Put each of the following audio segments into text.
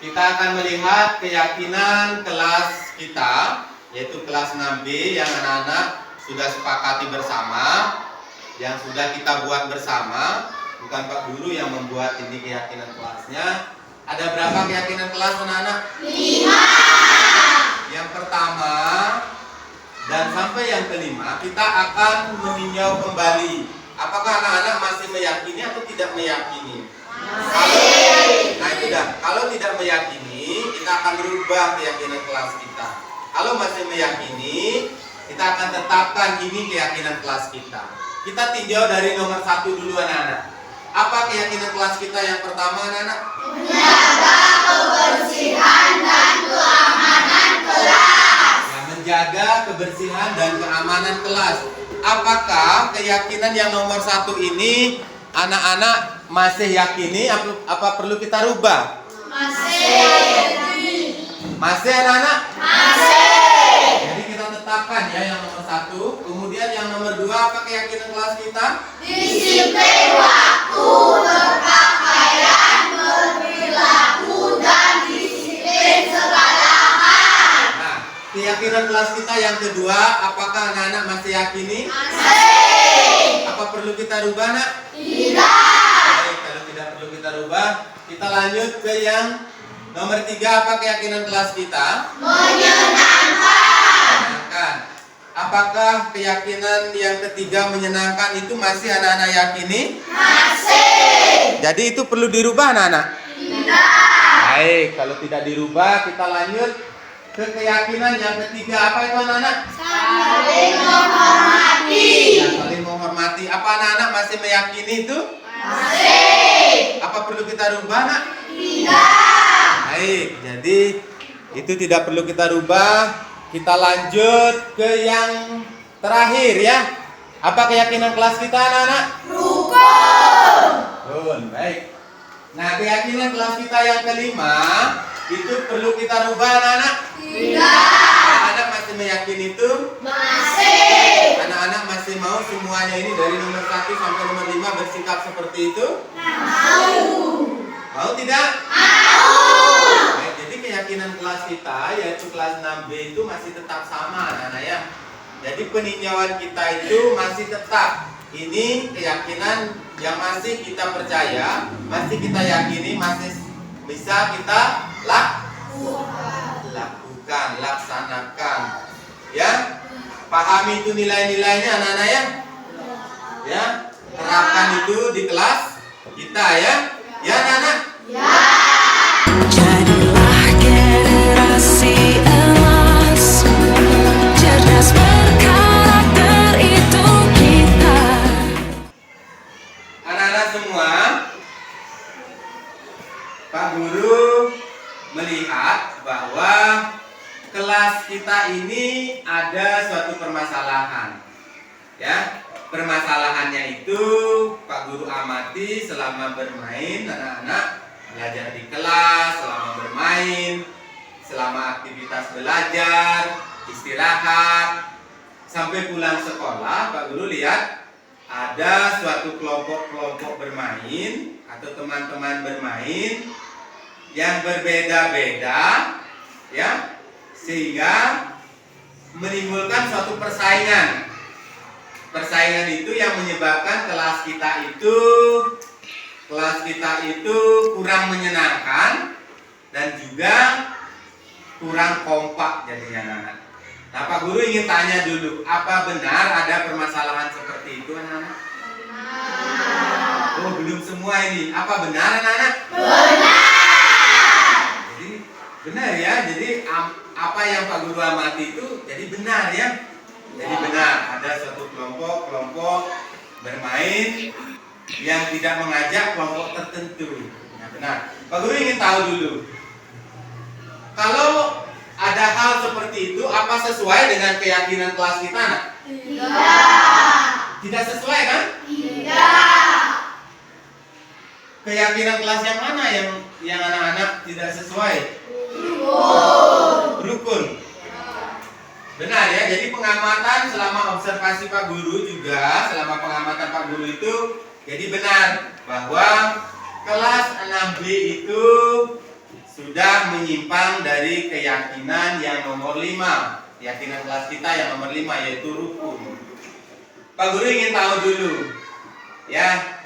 kita akan melihat keyakinan kelas kita, yaitu kelas 6B yang anak-anak sudah sepakati bersama, yang sudah kita buat bersama. Bukan Pak Guru yang membuat ini keyakinan kelasnya. Ada berapa keyakinan kelas anak-anak? 5. Yang pertama dan sampai yang kelima kita akan meninjau kembali apakah anak-anak masih meyakini atau tidak meyakini. Nah itu dah. Kalau tidak meyakini, kita akan berubah keyakinan kelas kita. Kalau masih meyakini, kita akan tetapkan ini keyakinan kelas kita. Kita tinjau dari nomor 1 dulu anak-anak. Apa keyakinan kelas kita yang pertama anak-anak? Menjaga kebersihan dan keamanan kelas. Ya, menjaga kebersihan dan keamanan kelas. Apakah keyakinan yang nomor 1 ini anak-anak masih yakini? Apa perlu kita rubah? Masih anak-anak? Masih. Jadi kita tetapkan ya yang nomor 1. Kemudian yang nomor 2, apa keyakinan kelas kita? Disiplin waktu, berpakaian, berperilaku, dan disiplin segala hal. Nah, keyakinan kelas kita yang kedua, apakah anak-anak masih yakini? Masih. Apa perlu kita rubah, nak? Tidak. Baik, kalau tidak perlu kita rubah, kita lanjut ke yang nomor 3, apa keyakinan kelas kita? Menyenangkan. Apakah keyakinan yang ketiga menyenangkan itu masih anak-anak yakini? Masih. Jadi itu perlu dirubah anak-anak? Tidak. Baik, kalau tidak dirubah kita lanjut ke keyakinan yang ketiga. Apa itu anak-anak? Saling menghormati. Ya, saling menghormati. Apa anak-anak masih meyakini itu? Masih. Apa perlu kita rubah, nak? Tidak. Baik, jadi itu tidak perlu kita rubah. Kita lanjut ke yang terakhir ya. Apa keyakinan kelas kita anak-anak? Rukun. Baik. Nah, keyakinan kelas kita yang kelima itu perlu kita rubah anak-anak? Tidak. Anak-anak masih meyakini itu? Masih. Anak-anak masih mau semuanya ini dari nomor 1 sampai nomor 5 bersikap seperti itu? Mau. Mau tidak? Mau. Baik, jadi keyakinan kelas kita yaitu kelas 6B itu masih tetap sama anak-anak ya. Jadi peninjauan kita itu masih tetap. Ini keyakinan yang masih kita percaya, masih kita yakini, masih bisa kita lakukan, laksanakan. Ya, pahami itu nilai-nilainya anak-anak ya. Ya, terapkan itu di kelas kita ya. Ya anak-anak. Ya. Jadilah generasi emas, cerdas berkarakter itu kita. Anak-anak semua, Pak Guru melihat bahwa kelas kita ini ada suatu permasalahan. Ya, permasalahannya itu Pak Guru amati selama bermain anak-anak belajar di kelas, selama bermain, selama aktivitas belajar, istirahat, sampai pulang sekolah. Pak Guru lihat ada suatu kelompok-kelompok bermain atau teman-teman bermain yang berbeda-beda ya, sehingga menimbulkan suatu persaingan. Persaingan itu yang menyebabkan kelas kita itu kurang menyenangkan dan juga kurang kompak jadinya anak-anak. Nah, Pak Guru ingin tanya dulu, apa benar ada permasalahan seperti itu anak-anak? Oh, belum semua ini. Apa benar anak-anak? Benar. Jadi benar ya. Jadi apa yang Pak Guru amati itu jadi benar ya. Jadi benar ada suatu kelompok bermain yang tidak mengajak kelompok tertentu. Nah, benar. Pak Guru ingin tahu dulu. Kalau ada hal seperti itu, apa sesuai dengan keyakinan kelas kita, nak? Tidak. Tidak sesuai kan? Tidak. Keyakinan kelas yang mana yang anak-anak tidak sesuai? Rukun. Benar ya. Jadi pengamatan selama observasi Pak Guru juga, selama pengamatan Pak Guru itu, jadi benar bahwa kelas 6B itu sudah menyimpang dari keyakinan yang nomor 5. Keyakinan kelas kita yang nomor 5 yaitu rukun. Pak Guru ingin tahu dulu, ya,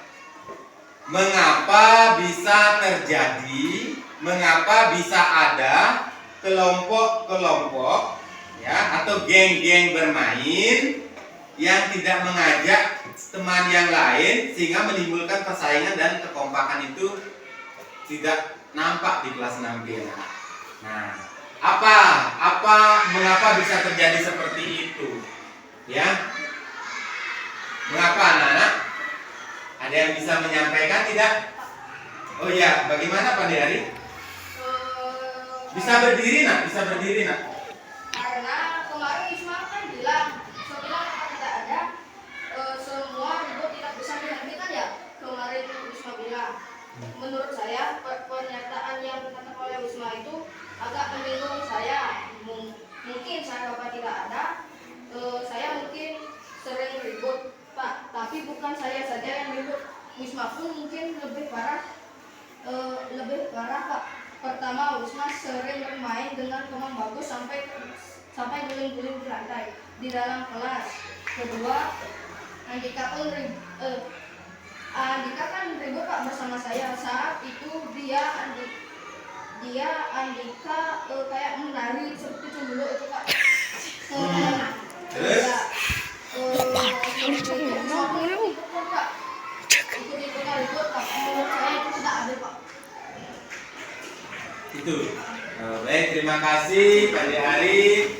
mengapa bisa terjadi, mengapa bisa ada kelompok-kelompok, ya, atau geng-geng bermain yang tidak mengajak teman yang lain sehingga menimbulkan persaingan dan kekompakan itu tidak nampak di kelas 6B. Nah, mengapa bisa terjadi seperti itu? Ya. Mengapa anak-anak? Ada yang bisa menyampaikan tidak? Oh ya, bagaimana Pak Deari? Bisa berdiri nak? Bisa berdiri nak? Karena kemarin Isma kan bilang apa tidak ada semua ribut tidak bisa dihentikan ya. Kemarin Isma bilang. Menurut saya pernyataan yang dikatakan oleh Isma itu agak menyinggung saya. Mungkin saya bapak tidak ada, saya mungkin sering ribut Pak, tapi bukan saya saja yang ribut. Wisma pun mungkin lebih parah Pak. Pertama, Wisma sering bermain dengan teman bagus sampai guling-guling di lantai di dalam kelas. Kedua, Andika kan ribut Pak bersama saya. Saat itu Andika kayak menari seperti cemburu itu Pak. Itu. Baik, terima kasih Pak Deari.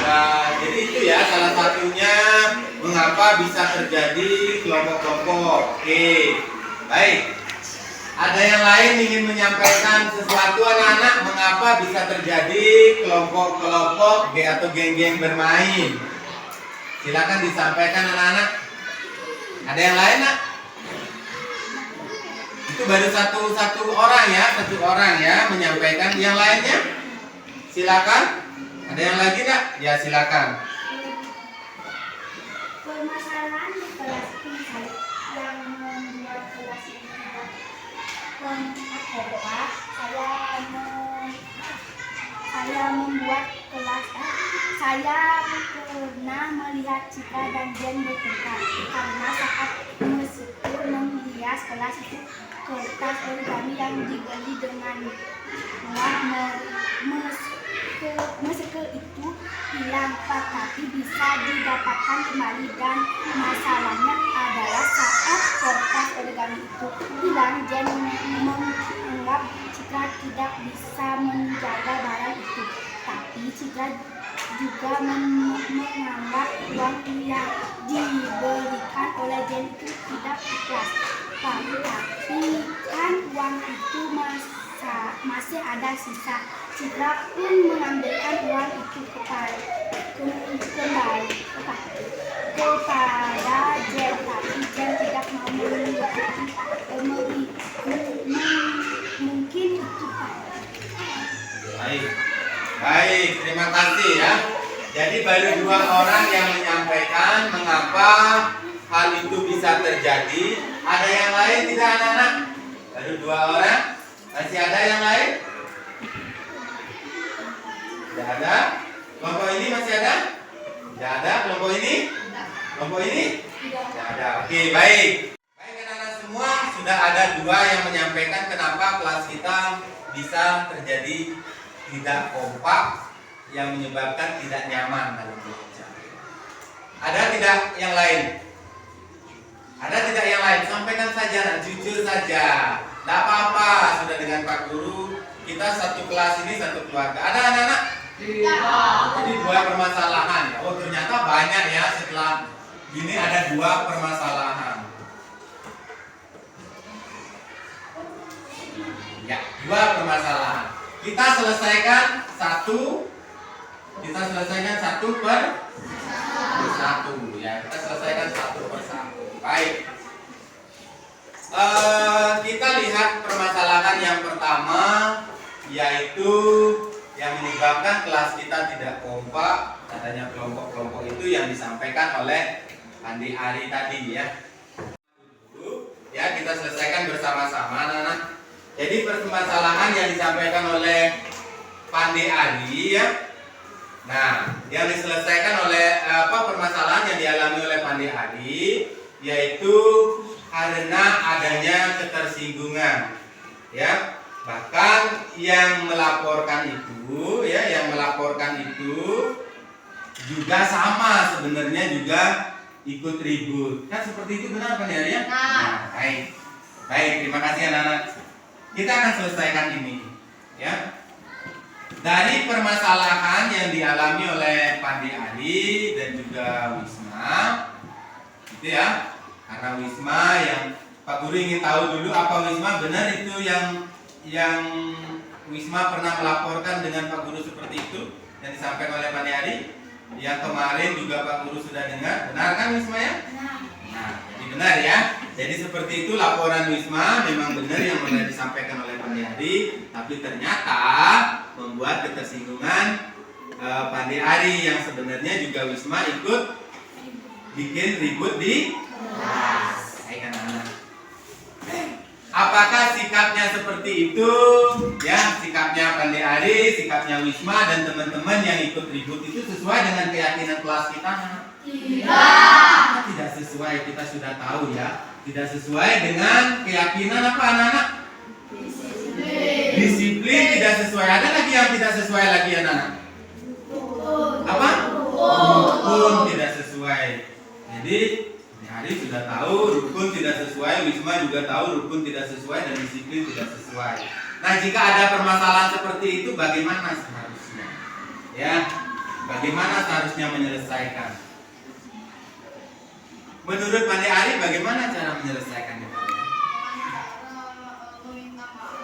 Nah, jadi itu ya salah satunya mengapa bisa terjadi kelompok-kelompok. Oke, baik. Ada yang lain ingin menyampaikan sesuatu anak-anak mengapa bisa terjadi kelompok-kelompok atau geng-geng bermain? Silakan disampaikan anak-anak. Ada yang lain nak? Itu baru satu orang ya menyampaikan. Yang lainnya? Silakan. Ada yang lagi nak? Ya silakan. Permasalahan di kelas ini yang membuat kelas ini saya pernah melihat Citra dan Jen bertengkar karena saat menghias kelas itu kertas origami yang dibeli dengan uang meske itu hilang Pak, tapi bisa didapatkan kembali dan masalahnya adalah saat kertas origami itu hilang, Jen menganggap Citra tidak bisa menjaga barang itu, tapi Citra juga menganggap uang yang diberikan oleh Jen itu tidak ikhlas Pak, tapi kan uang itu masih ada sisa. Citra pun mengambilkan uang itu kembali kepada Jen, tapi Jen tidak mau mungkin itu Pak. Baik, terima kasih ya. Jadi baru 2 orang yang menyampaikan mengapa hal itu bisa terjadi. Ada yang lain tidak anak-anak? Baru 2 orang. Masih ada yang lain? Tidak ada. Kelompok ini masih ada? Tidak ada. Kelompok ini? Kelompok ini? Tidak ada. Oke, baik. Baik anak-anak semua, sudah ada 2 yang menyampaikan kenapa kelas kita bisa terjadi tidak kompak yang menyebabkan tidak nyaman dalam belajar. Ada tidak yang lain? Ada tidak yang lain? Sampaikan saja, jujur saja. Tidak apa-apa, sudah dengan Pak Guru. Kita satu kelas ini satu keluarga. Ada anak-anak? Tidak. Jadi 2 permasalahan. Oh ternyata banyak ya, setelah gini ada 2 permasalahan. Ya, 2 permasalahan. Kita selesaikan satu per satu ya. Kita selesaikan satu per satu. Baik. Kita lihat permasalahan yang pertama, yaitu yang menyebabkan kelas kita tidak kompak, adanya kelompok-kelompok itu yang disampaikan oleh Andi Ari tadi ya. Ya, kita selesaikan bersama-sama anak-anak. Jadi permasalahan yang disampaikan oleh Pandi Ari ya. Nah, yang diselesaikan oleh permasalahan yang dialami oleh Pandi Ari yaitu karena adanya ketersinggungan. Ya, bahkan yang melaporkan itu juga sama sebenarnya juga ikut ribut. Kan seperti itu benar Pak ya? Nah, baik. Baik, terima kasih anak-anak. Kita akan selesaikan ini, ya. Dari permasalahan yang dialami oleh Pandi Ari dan juga Wisma, gitu ya. Karena Wisma yang Pak Guru ingin tahu dulu apa Wisma benar itu yang Wisma pernah melaporkan dengan Pak Guru seperti itu yang disampaikan oleh Pandi Ari. Yang kemarin juga Pak Guru sudah dengar, benar kan Wisma ya? Nah, jadi benar ya. Jadi seperti itu laporan Wisma memang benar yang sudah disampaikan oleh Pandi Ari, tapi ternyata membuat ketersinggungan Pandi Ari yang sebenarnya juga Wisma ikut bikin ribut di kelas. Baik anak-anak. Apakah sikapnya seperti itu? Ya, sikapnya Pandi Ari, sikapnya Wisma dan teman-teman yang ikut ribut itu sesuai dengan keyakinan kelas kita? Tidak sesuai, kita sudah tahu ya. Tidak sesuai dengan keyakinan apa anak-anak? Disiplin tidak sesuai. Ada lagi yang tidak sesuai lagi anak-anak? Apa? Rukun tidak sesuai. Jadi Hari sudah tahu rukun tidak sesuai, Wisma juga tahu rukun tidak sesuai dan disiplin tidak sesuai. Nah, jika ada permasalahan seperti itu bagaimana seharusnya? Ya, bagaimana seharusnya menyelesaikan? Menurut Pandi Ari bagaimana cara menyelesaikannya? Meminta maaf.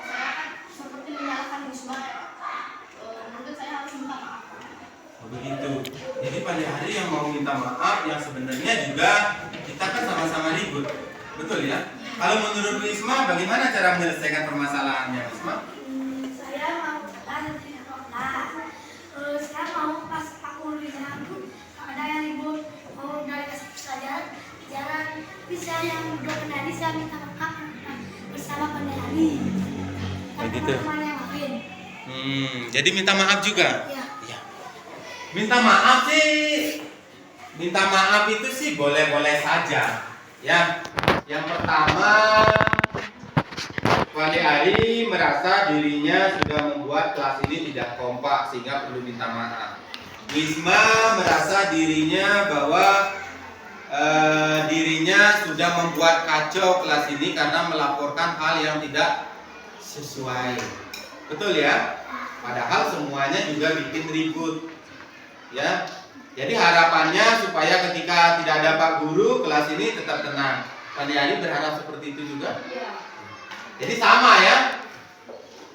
Saya seperti menyalahkan Wisma. Mungkin saya harus minta maaf. Begitu. Jadi Pandi Ari yang mau minta maaf yang sebenarnya juga kita kan sama-sama ribut. Betul ya? Kalau menurut Wisma bagaimana cara menyelesaikan permasalahannya Wisma? Saya mau saya mau pas aku lihat ada yang ribut mau dari kasih pelajaran bisa yang udah kendali saya minta maaf bersama Pendali. Begitu. Teman-teman yang lain. Jadi minta maaf juga? Ya. Minta maaf itu sih boleh-boleh saja. Ya. Yang pertama, Pandi Ari merasa dirinya sudah membuat kelas ini tidak kompak sehingga perlu minta maaf. Wisma merasa dirinya bahwa dirinya sudah membuat kacau kelas ini karena melaporkan hal yang tidak sesuai. Betul ya? Padahal semuanya juga bikin ribut. Ya, jadi harapannya supaya ketika tidak ada Pak Guru kelas ini tetap tenang. Pandi Ari berharap seperti itu juga. Jadi sama ya.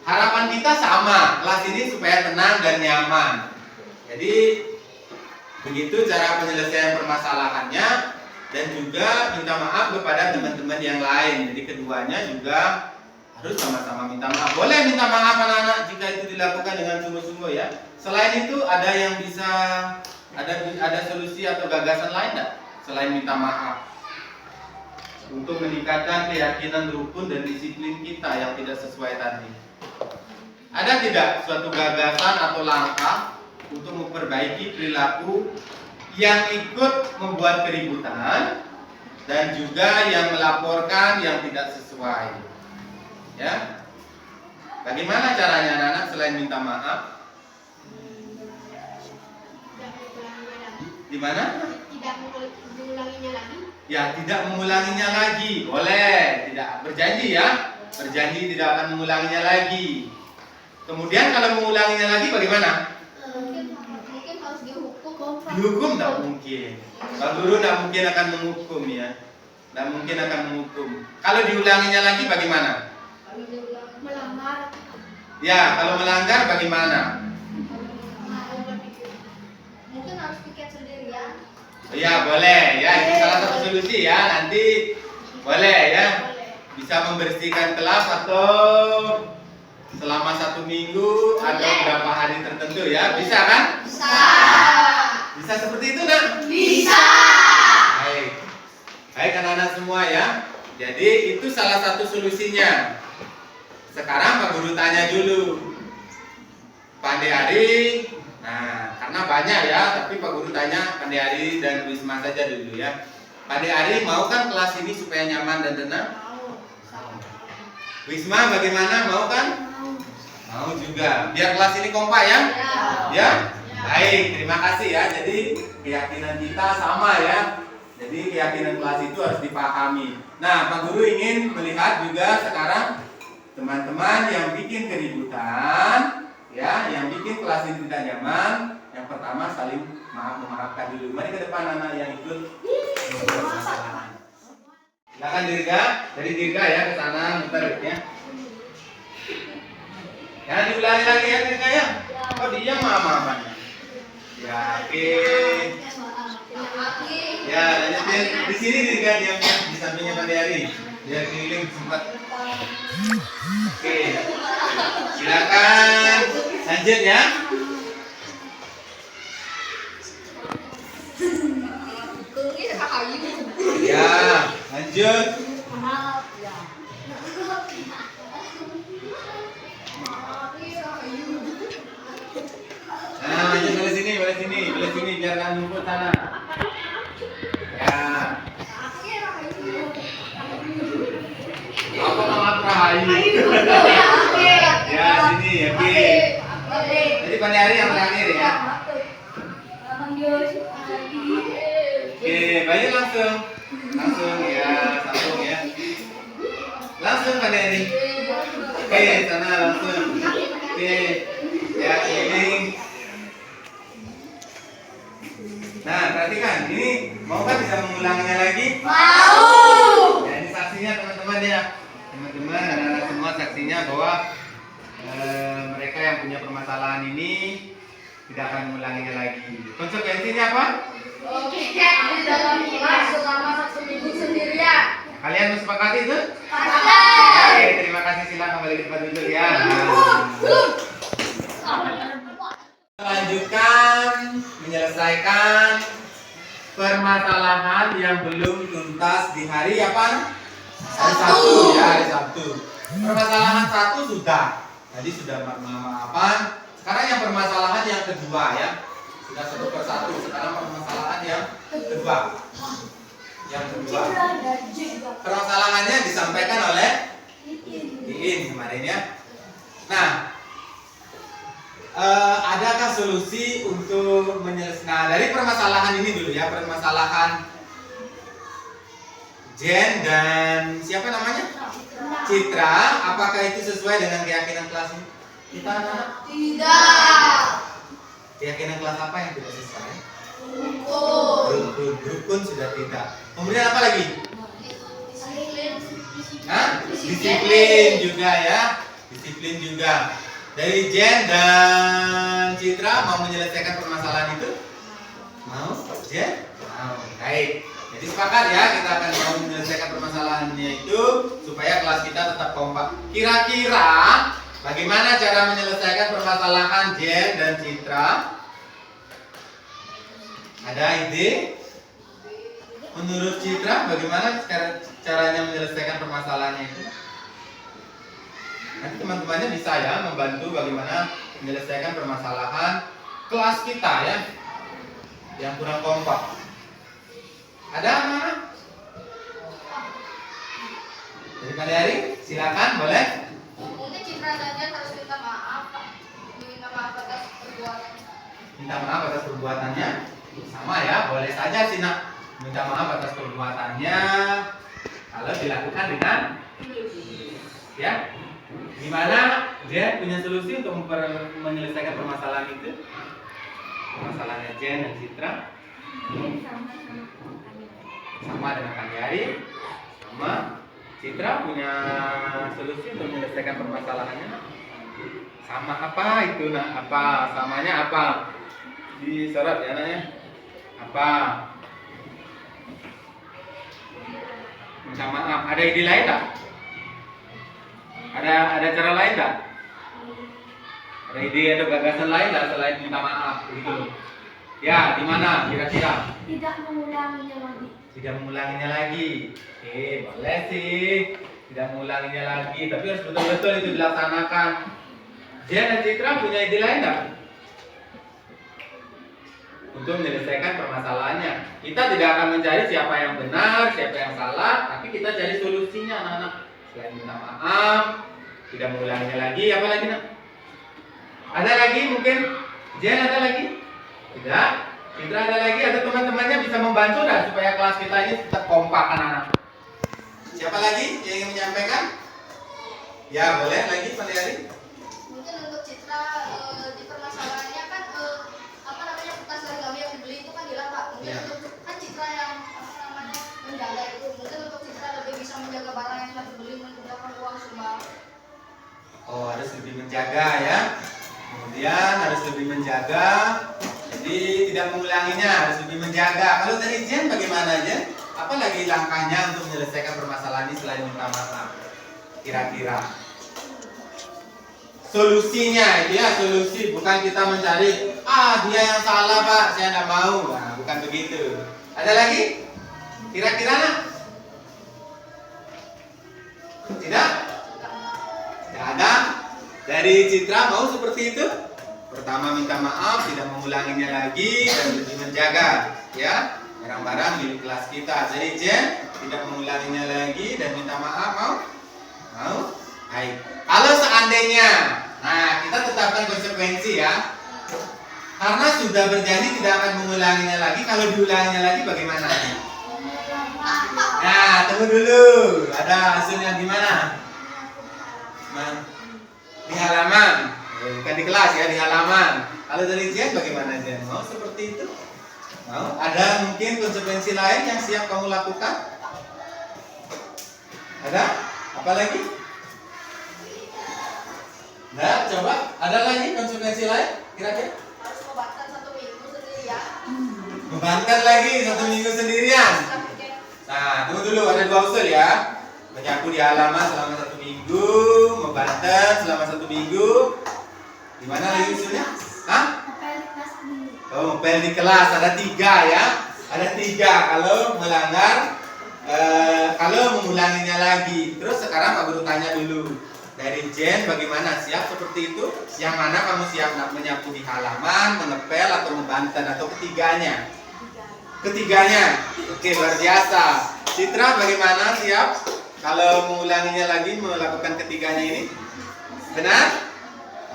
Harapan kita sama, kelas ini supaya tenang dan nyaman. Jadi begitu cara penyelesaian permasalahannya dan juga minta maaf kepada teman-teman yang lain. Jadi keduanya juga harus sama-sama minta maaf. Boleh minta maaf anak-anak jika itu dilakukan dengan sungguh-sungguh ya. Selain itu ada yang bisa ada solusi atau gagasan lain enggak selain minta maaf untuk meningkatkan keyakinan rukun dan disiplin kita yang tidak sesuai tadi? Ada tidak suatu gagasan atau langkah untuk memperbaiki perilaku yang ikut membuat keributan dan juga yang melaporkan yang tidak sesuai? Ya. Bagaimana caranya anak-anak selain minta maaf? Di mana? Tidak mengulanginya lagi. Ya, tidak mengulanginya lagi. Boleh, tidak berjanji ya. Berjanji tidak akan mengulanginya lagi. Kemudian kalau mengulanginya lagi bagaimana? Mungkin harus dihukum. Dihukum tidak mungkin. Pak Guru tidak mungkin akan menghukum ya. Tidak mungkin akan menghukum. Kalau diulanginya lagi bagaimana? Melanggar. Ya, kalau melanggar bagaimana? Mungkin harus piket sendiri ya. Ya, boleh ya. Itu salah satu solusi ya. Nanti boleh ya. Bisa membersihkan kelas atau selama 1 minggu atau berapa hari tertentu ya. Bisa kan? Bisa. Bisa seperti itu nak? Bisa. Baik. Baik anak-anak semua ya. Jadi itu salah satu solusinya. Sekarang Pak Guru tanya dulu. Pandai Ari, nah karena banyak ya, tapi Pak Guru tanya Pandai Ari dan Wisma saja dulu ya. Pandai Ari mau kan kelas ini supaya nyaman dan tenang? Wisma bagaimana, mau kan? Mau juga. Biar kelas ini kompak ya? Ya? Baik, terima kasih ya. Jadi keyakinan kita sama ya. Jadi keyakinan kelas itu harus dipahami. Nah, Pak Guru ingin melihat juga sekarang teman-teman yang bikin keributan, ya, yang bikin kelas ini tidak nyaman. Yang pertama saling memaafkan dulu. Mari ke depan anak yang ikut. Silakan Dirga, dari Dirga ya ke sana muter ya. Ya diulangi lagi ya Dirga ya. Oh dia maaf-maafan. Ya oke. Ya lanjutin di sini Dirga diamnya di sampingnya Pandai Ari. Biar keliling sempat. Oke. Silakan lanjut ya. Ya, lanjut. Nah, lanjut balik sini biar nggak numpuk sana. Ya. Apa nama Rahayu? Ya, sini, oke. Jadi Pandai Ari yang terakhir ya. Oke, baik langsung ya, sambung ya. Langsung Pandai Ari. Oke, sana langsung. Oke, ya keliling. Nah, perhatikan, ini mau kan bisa mengulanginya lagi? Mau. Ya, ini saksinya teman-teman ya. Teman-teman, anak-anak semua saksinya bahwa mereka yang punya permasalahan ini tidak akan mengulanginya lagi. Konsekuensinya apa? Di dalam kelas selama 1 minggu sendirian. Kalian mensepakati itu? Pakai. Oke, terima kasih. Silakan kembali ke tempat duduk ya. Lanjutkan menyelesaikan permasalahan yang belum tuntas di hari apa? Hari Sabtu ya, hari Sabtu. Permasalahan 1 sudah. Tadi sudah maaf-maafan. Sekarang yang permasalahan yang kedua ya. Sudah 1 per 1. Sekarang permasalahan yang kedua. Yang kedua. Permasalahannya disampaikan oleh Iin kemarin ya. Nah, adakah solusi untuk menyelesaikan? Nah, dari permasalahan ini dulu ya, permasalahan Jen dan siapa namanya? Citra. Apakah itu sesuai dengan keyakinan kelas ini? Kita anak? Tidak. Keyakinan kelas apa yang tidak sesuai? Rukun. Rukun sudah tidak. Kemudian apa lagi? Hah? Disiplin juga ya. Disiplin juga. Dari Jen dan Citra mau menyelesaikan permasalahan itu? Mau? Jen? Mau. Baik. Jadi sepakat ya, kita akan mau menyelesaikan permasalahannya itu supaya kelas kita tetap kompak. Kira-kira bagaimana cara menyelesaikan permasalahan Jen dan Citra? Ada ide? Menurut Citra bagaimana caranya menyelesaikan permasalahannya itu? Nanti teman-temannya bisa ya membantu bagaimana menyelesaikan permasalahan kelas kita ya yang kurang kompak. Ada mana? Dari Pandai Ari, silakan boleh. Mungkin Citra dan Jen harus minta maaf, Pak. Minta maaf atas perbuatannya. Minta maaf atas perbuatannya. Sama ya, boleh saja sih nak minta maaf atas perbuatannya kalau dilakukan dengan ya. Gimana Jen punya solusi untuk menyelesaikan permasalahan itu? Permasalahannya Jen dan Citra sama dengan Pandai Ari, sama Citra punya solusi untuk menyelesaikan permasalahannya. Sama apa itu nak? Apa samanya apa? Disorot ya nanya. Apa? Minta maaf. Ada ide lain tak? Ada cara lain tak? Ada ide atau gagasan lain tak selain minta maaf begitu? Ya, di mana kira-kira? Tidak mengulanginya lagi. tidak mengulanginya lagi. Oke, boleh sih. Tidak mengulanginya lagi, tapi harus betul-betul itu dilaksanakan. Jen dan Citra punya ide lain nggak? Untuk menyelesaikan permasalahannya. Kita tidak akan mencari siapa yang benar, siapa yang salah, tapi kita cari solusinya, anak-anak. Selain minta maaf, tidak mengulanginya lagi, apa lagi nak? Ada lagi mungkin? Jen ada lagi? Tidak? Citra ada lagi? Ada teman-temannya bisa membantu dah supaya kelas kita ini tetap kompak anak-anak. Siapa lagi yang ingin menyampaikan? Ya boleh lagi Pandeyari. Mungkin untuk Citra di permasalahannya kan apa namanya kertas origami yang dibeli itu kan hilang Pak. Mungkin Ya. untuk kan Citra yang apa namanya menjaga itu. Mungkin untuk Citra lebih bisa menjaga barang yang sudah dibeli menggunakan uang sumbang. Oh, harus lebih menjaga ya. Kemudian harus lebih menjaga. Jadi tidak mengulanginya, harus lebih menjaga. Kalau dari Jen bagaimana Jen? Apa lagi langkahnya untuk menyelesaikan permasalahan ini selain minta maaf? Kira-kira solusinya itu ya, solusi, bukan kita mencari dia yang salah Pak, saya tidak mau. Nah, bukan begitu. Ada lagi? Kira-kira nak? Tidak? Tidak ada. Dari Citra mau seperti itu? Pertama minta maaf, tidak mengulanginya lagi dan lebih menjaga ya barang-barang milik kelas kita. Jadi Jen tidak mengulanginya lagi dan minta maaf, mau? Mau? Baik. Kalau seandainya, nah kita tetapkan konsekuensi ya. Karena sudah berjanji tidak akan mengulanginya lagi. Kalau diulanginya lagi bagaimana? Nah, tunggu dulu. Ada hasilnya di mana? Di halaman. Bukan di kelas ya, di halaman. Kalau dari Jen bagaimana Jen? Mau seperti itu? Mau? Ada mungkin konsekuensi lain yang siap kamu lakukan? Ada? Apa lagi? Nah, coba. Ada lagi konsekuensi lain? Kira-kira? Harus membatalkan 1 minggu sendirian. Membankan lagi 1 minggu sendirian. Nah, tunggu dulu, ada 2 usul ya. Menyapu di halaman selama 1 minggu, membanten selama 1 minggu. Gimana lagi usulnya? Hah? Oh, ngepel di kelas ada 3 ya. Ada 3 kalau melanggar, kalau mengulanginya lagi. Terus sekarang Pak Guru tanya dulu. Dari Jen bagaimana, siap seperti itu? Yang mana kamu siap menyapu di halaman, mengepel atau membanten atau ketiganya? Ketiganya. Oke, luar biasa. Citra bagaimana, siap? Kalau mengulanginya lagi melakukan ketiganya ini? Benar?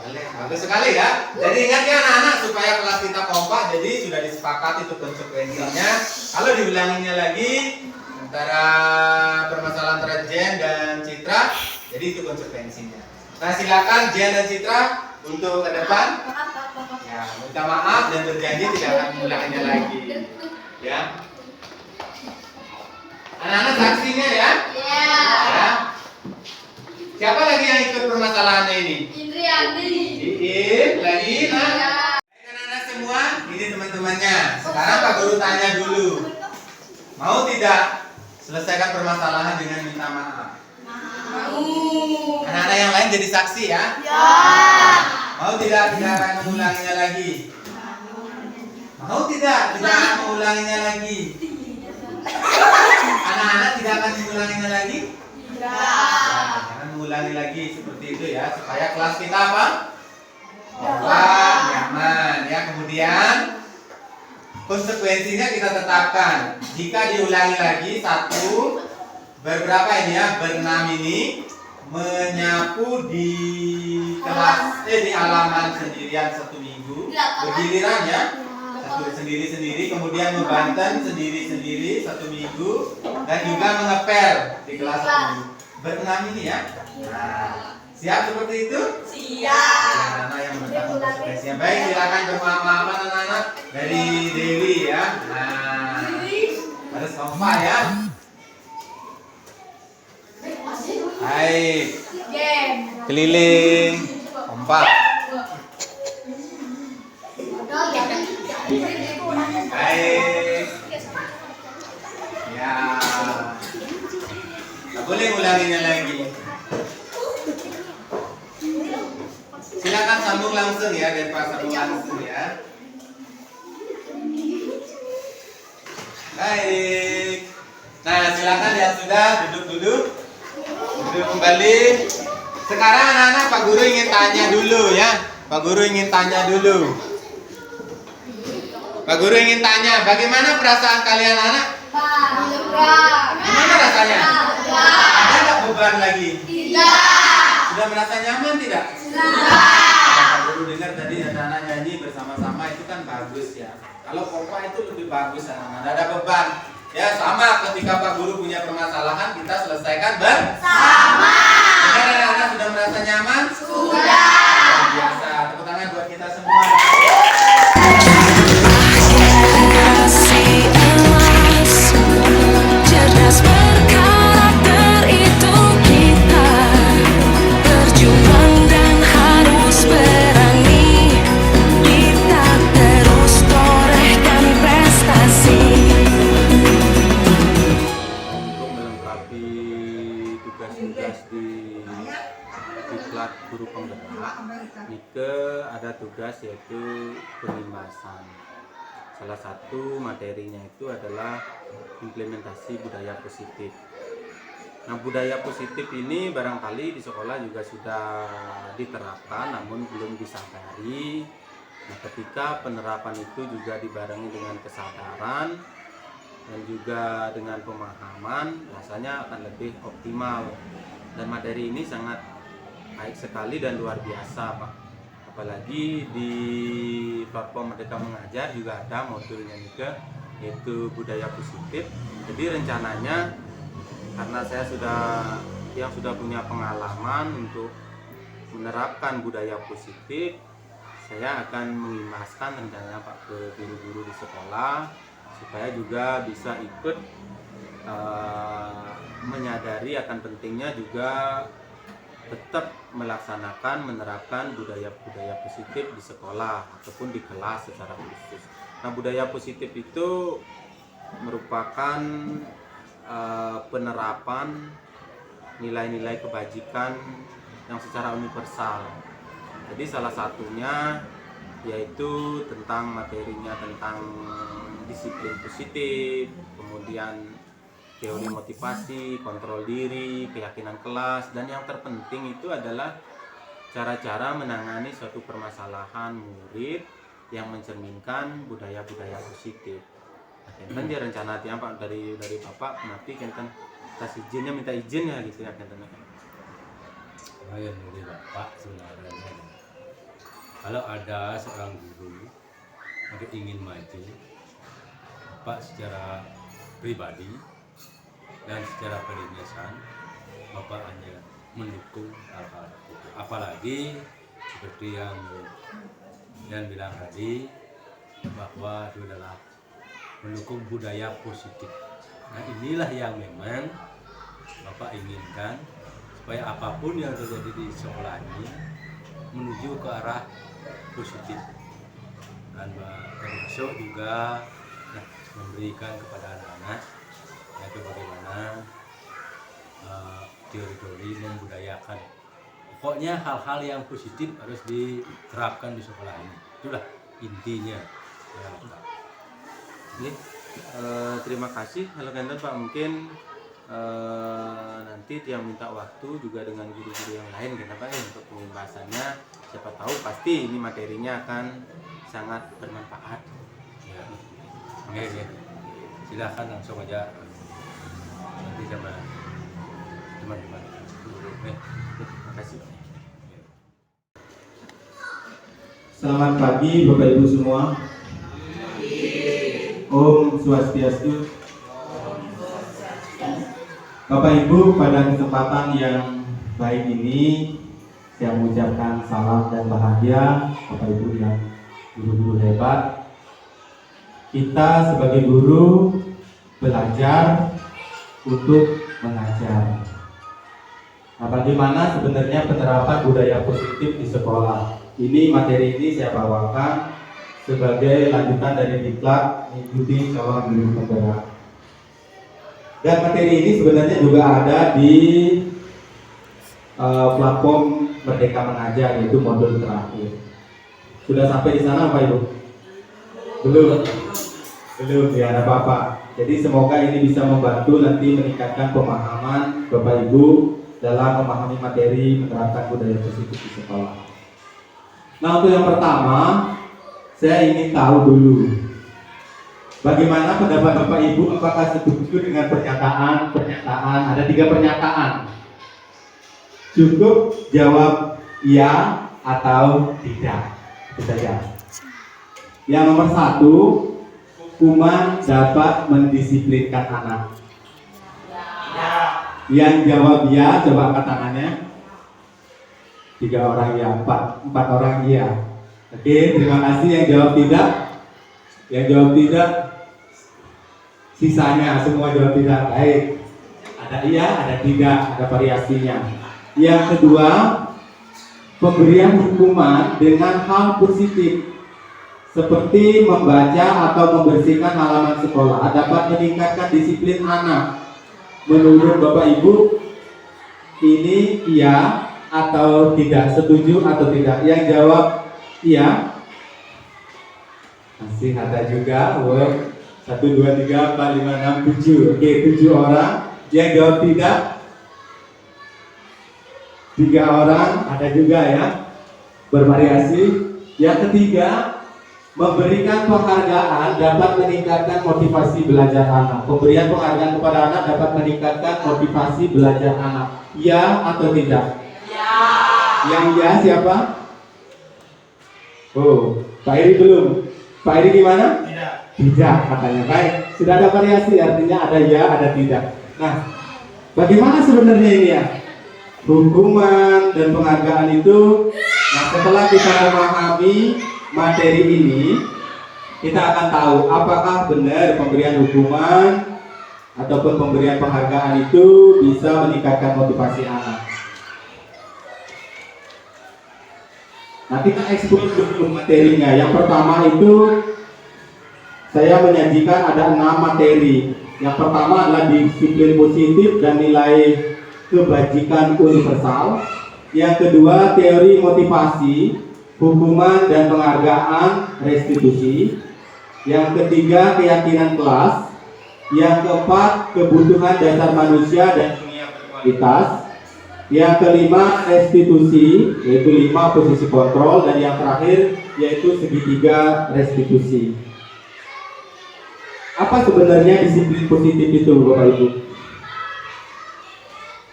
Boleh, bagus sekali ya. Jadi ingat ya anak-anak supaya kelas kita kompak. Jadi sudah disepakati itu konsekuensinya. Kalau diulanginya lagi antara permasalahan antara Jen dan Citra, jadi itu konsekuensinya. Nah silakan Jen dan Citra untuk ke depan. Ya, minta maaf dan berjanji tidak akan mengulanginya lagi. Ya. Anak-anak saksinya ya. Ya. Siapa lagi yang ikut permasalahannya ini? Indriani. Iin, lagi nah. Baik anak-anak semua, ini teman-temannya. Sekarang Pak Guru tanya dulu. Mau tidak selesaikan permasalahan dengan minta maaf? Mau. Anak-anak yang lain jadi saksi ya? Ya. Mau tidak akan mengulanginya lagi? Mau tidak akan mengulanginya lagi? Anak-anak tidak akan mengulanginya lagi? Jangan mengulangi lagi seperti itu ya, supaya kelas kita apa? Nyaman ya. Kemudian konsekuensinya kita tetapkan. Jika diulangi lagi, 1 berberapa ini ya, berenam ini menyapu di kelas di halaman sendirian 1 minggu, bergiliran ya, sendiri-sendiri, kemudian membanten sendiri-sendiri 1 minggu, dan juga mengepel di kelas 1 minggu. Berenam ini ya. Nah, siap seperti itu? Siap. Anak-anak yang menetapkan konsekuensinya. Baik, silakan bermaaf-maafan anak-anak dari Dewi ya. Nah, harus kompak ya. Baik, keliling, kompak. Baik. Ya. Nggak boleh ulanginya lagi. Silakan sambung langsung ya, dan Pak sambung langsung ya. Baik. silakan yang sudah duduk dulu. Duduk kembali. Sekarang anak-anak Pak Guru ingin tanya dulu ya. Pak Guru ingin tanya dulu. Pak Guru ingin tanya, bagaimana perasaan kalian anak? Gimana rasanya? Ada nggak beban lagi? Sudah merasa nyaman tidak? Pak Guru dengar tadi anak-anak nyanyi bersama-sama itu kan bagus ya. Kalau kompak itu lebih bagus anak-anak. Ada beban. Ya sama ketika Pak Guru punya permasalahan kita selesaikan bersama. Benar anak-anak sudah merasa nyaman? Sudah. Luar biasa. Tepuk tangan buat kita semua. Generasi emas, cerdas berkarakter itu kita. Berjuang dan harus berani. Kita terus torehkan prestasi. Untuk melengkapi tugas-tugas di diklat guru penggerak, Nike ada tugas yaitu pengemasan. Salah satu materinya itu adalah implementasi budaya positif. Nah, budaya positif ini barangkali di sekolah juga sudah diterapkan, namun belum disadari. Nah, ketika penerapan itu juga dibarengi dengan kesadaran dan juga dengan pemahaman, rasanya akan lebih optimal. Dan materi ini sangat baik sekali dan luar biasa, Pak. Apalagi di platform Merdeka Mengajar juga ada modulnya juga, yaitu budaya positif. Jadi rencananya karena saya sudah punya pengalaman untuk menerapkan budaya positif, saya akan mengimaskan rencananya Pak ke guru-guru di sekolah supaya juga bisa ikut menyadari akan pentingnya juga tetap melaksanakan menerapkan budaya-budaya positif di sekolah ataupun di kelas secara khusus. Nah, budaya positif itu merupakan penerapan nilai-nilai kebajikan yang secara universal. Jadi salah satunya yaitu tentang materinya tentang disiplin positif, kemudian teori motivasi, kontrol diri, keyakinan kelas, dan yang terpenting itu adalah cara-cara menangani suatu permasalahan murid yang mencerminkan budaya-budaya positif. Nah, kan dia rencana tiang Pak dari Bapak nanti kan tas izinnya minta izin ya gitu ya kan. Yang dari Bapak sebenarnya kalau ada seorang guru yang ingin maju, Bapak secara pribadi dan secara kedinasan Bapak hanya mendukung hal-hal itu. Apalagi seperti yang bilang tadi bahwa itu adalah mendukung budaya positif. Nah, inilah yang memang Bapak inginkan supaya apapun yang terjadi di sekolah ini menuju ke arah positif, dan termasuk juga memberikan kepada anak-anak yaitu bagaimana teori-teori membudayakan. Pokoknya hal-hal yang positif harus diterapkan di sekolah ini. Itulah intinya. Ya, Ini terima kasih kalau kantor Pak, mungkin nanti yang minta waktu juga dengan guru-guru yang lain kenapa ya untuk pembahasannya, siapa tahu pasti ini materinya akan sangat bermanfaat. ya. Oke. Silakan langsung aja nanti sama teman-teman. Terima kasih. Selamat pagi Bapak Ibu semua. Om Swastiastu. Bapak Ibu, pada kesempatan yang baik ini saya mengucapkan salam dan bahagia Bapak Ibu yang guru-guru hebat. Kita sebagai guru belajar untuk mengajar. Nah, bagaimana sebenarnya penerapan budaya positif di sekolah? Ini materi ini saya bawakan sebagai lanjutan dari diklat mengikuti calon guru penggerak. Dan materi ini sebenarnya juga ada di platform Merdeka Mengajar, yaitu modul terakhir. Sudah sampai di sana Pak Ibu? Belum ya, ada apa-apa. Jadi semoga ini bisa membantu nanti meningkatkan pemahaman Bapak Ibu dalam memahami materi menerapkan budaya positif di sekolah. Nah, untuk yang pertama, saya ingin tahu dulu bagaimana pendapat Bapak Ibu, apakah setuju dengan pernyataan? Ada 3 pernyataan. Cukup jawab iya atau tidak. Itu saja. Yang nomor 1, hukuman dapat mendisiplinkan anak. Yang jawab ya, coba angkat tangannya. 3 orang ya, 4 orang iya. Oke, terima kasih. Yang jawab tidak? Yang jawab tidak, sisanya semua jawab tidak. Baik, ada iya, ada tidak, ada variasinya. Yang kedua, pemberian hukuman dengan hal positif seperti membaca atau membersihkan halaman sekolah dapat meningkatkan disiplin anak. Menurut Bapak Ibu, ini iya atau tidak, setuju atau tidak? Yang jawab iya. Masih ada juga. 1, 2, 3, 4, 5, 6, 7. Oke, 7 orang. Yang jawab tidak, 3 orang. Ada juga ya, bervariasi. Yang ketiga, memberikan penghargaan dapat meningkatkan motivasi belajar anak. Pemberian penghargaan kepada anak dapat meningkatkan motivasi belajar anak. Ya atau tidak? Ya. Yang ya siapa? Oh, Pak Iri belum. Pak Iri gimana? Tidak. Tidak katanya. Baik, sudah ada variasi, artinya ada ya, ada tidak. Nah, bagaimana sebenarnya ini ya? Hukuman dan penghargaan itu. Nah, setelah kita memahami materi ini, kita akan tahu apakah benar pemberian hukuman ataupun pemberian penghargaan itu bisa meningkatkan motivasi anak. Nah, kita eksplor dulu materinya. Yang pertama itu saya menyajikan ada 6 materi. Yang pertama adalah disiplin positif dan nilai kebajikan universal. Yang kedua, teori motivasi, hukuman dan penghargaan, restitusi. Yang ketiga, keyakinan kelas. Yang keempat, kebutuhan dasar manusia dan dunia berkualitas. Yang kelima, restitusi, yaitu 5 posisi kontrol. Dan yang terakhir, yaitu segitiga restitusi. Apa sebenarnya disiplin positif itu, Bapak Ibu?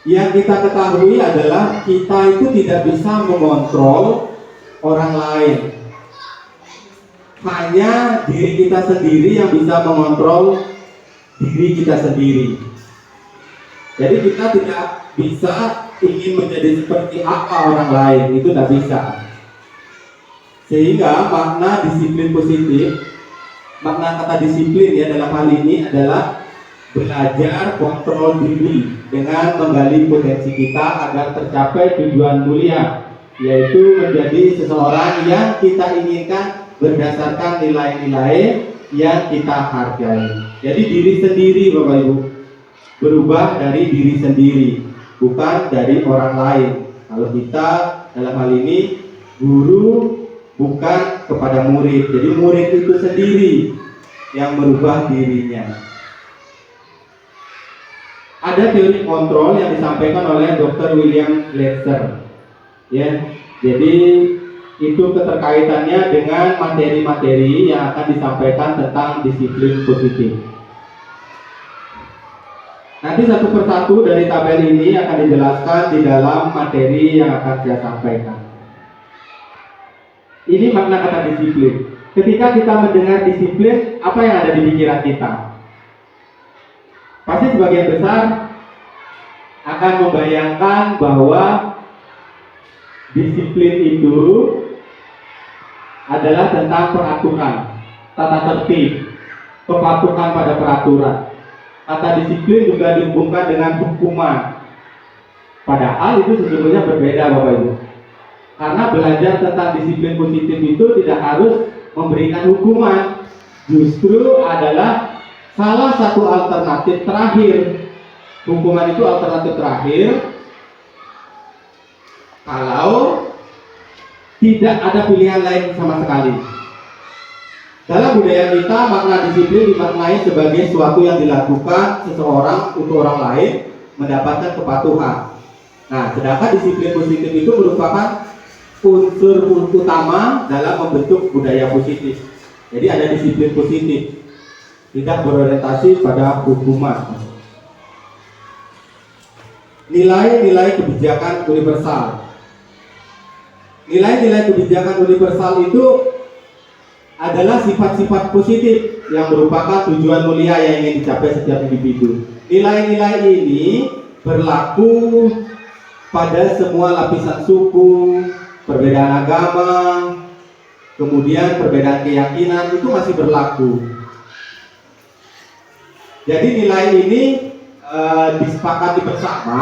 Yang kita ketahui adalah kita itu tidak bisa mengontrol orang lain. Hanya diri kita sendiri yang bisa mengontrol diri kita sendiri. Jadi kita tidak bisa ingin menjadi seperti apa orang lain, itu tidak bisa. Sehingga makna disiplin positif, makna kata disiplin ya dalam hal ini adalah belajar kontrol diri dengan menggali potensi kita agar tercapai tujuan mulia, yaitu menjadi seseorang yang kita inginkan berdasarkan nilai-nilai yang kita hargai. Jadi diri sendiri, Bapak Ibu, berubah dari diri sendiri, bukan dari orang lain. Kalau kita dalam hal ini guru bukan kepada murid, jadi murid itu sendiri yang merubah dirinya. Ada teori kontrol yang disampaikan oleh Dr. William Glasser, ya. Jadi itu keterkaitannya dengan materi-materi yang akan disampaikan tentang disiplin positif. Nanti satu persatu dari tabel ini akan dijelaskan di dalam materi yang akan saya sampaikan. Ini makna kata disiplin. Ketika kita mendengar disiplin, apa yang ada di pikiran kita? Pasti sebagian besar akan membayangkan bahwa disiplin itu adalah tentang peraturan, tata tertib, kepatuhan pada peraturan. Kata disiplin juga dihubungkan dengan hukuman. Padahal itu sesungguhnya berbeda, Bapak Ibu. Karena belajar tentang disiplin positif itu tidak harus memberikan hukuman, justru adalah salah satu alternatif terakhir. Hukuman itu alternatif terakhir kalau tidak ada pilihan lain sama sekali. Dalam budaya kita, makna disiplin dimaknai sebagai suatu yang dilakukan seseorang untuk orang lain mendapatkan kepatuhan. Nah, sedangkan disiplin positif itu merupakan unsur utama dalam membentuk budaya positif. Jadi ada disiplin positif, tidak berorientasi pada hukuman. Nilai-nilai kebijakan universal. Nilai-nilai kebijakan universal itu adalah sifat-sifat positif yang merupakan tujuan mulia yang ingin dicapai setiap individu. Nilai-nilai ini berlaku pada semua lapisan suku, perbedaan agama, kemudian perbedaan keyakinan itu masih berlaku. Jadi nilai ini disepakati bersama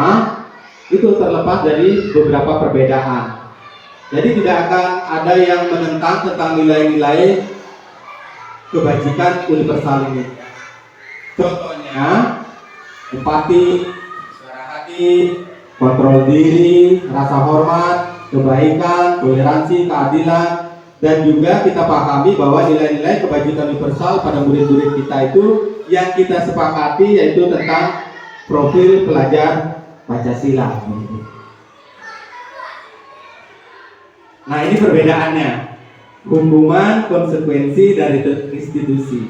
itu terlepas dari beberapa perbedaan. Jadi tidak akan ada yang menentang tentang nilai-nilai kebajikan universal ini. Contohnya, empati, suara hati, kontrol diri, rasa hormat, kebaikan, toleransi, keadilan, dan juga kita pahami bahwa nilai-nilai kebajikan universal pada murid-murid kita itu yang kita sepakati yaitu tentang profil pelajar Pancasila. Nah, ini perbedaannya. Hukuman, konsekuensi dari institusi.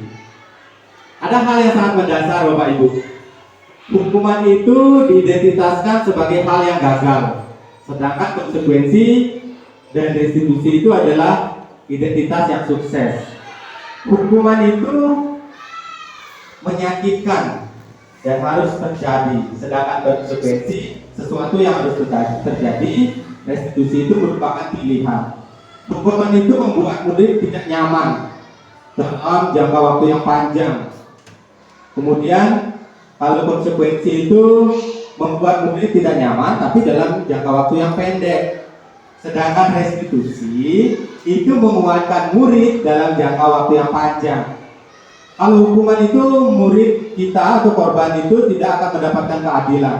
Ada hal yang sangat mendasar Bapak Ibu. Hukuman itu diidentitaskan sebagai hal yang gagal, sedangkan konsekuensi dan restitusi itu adalah identitas yang sukses. Hukuman itu menyakitkan dan harus terjadi, sedangkan konsekuensi sesuatu yang harus terjadi. Restitusi itu merupakan pilihan. Hukuman itu membuat murid tidak nyaman dalam jangka waktu yang panjang. Kemudian kalau konsekuensi itu membuat murid tidak nyaman tapi dalam jangka waktu yang pendek. Sedangkan restitusi itu menguatkan murid dalam jangka waktu yang panjang. Kalau hukuman itu murid kita atau korban itu tidak akan mendapatkan keadilan.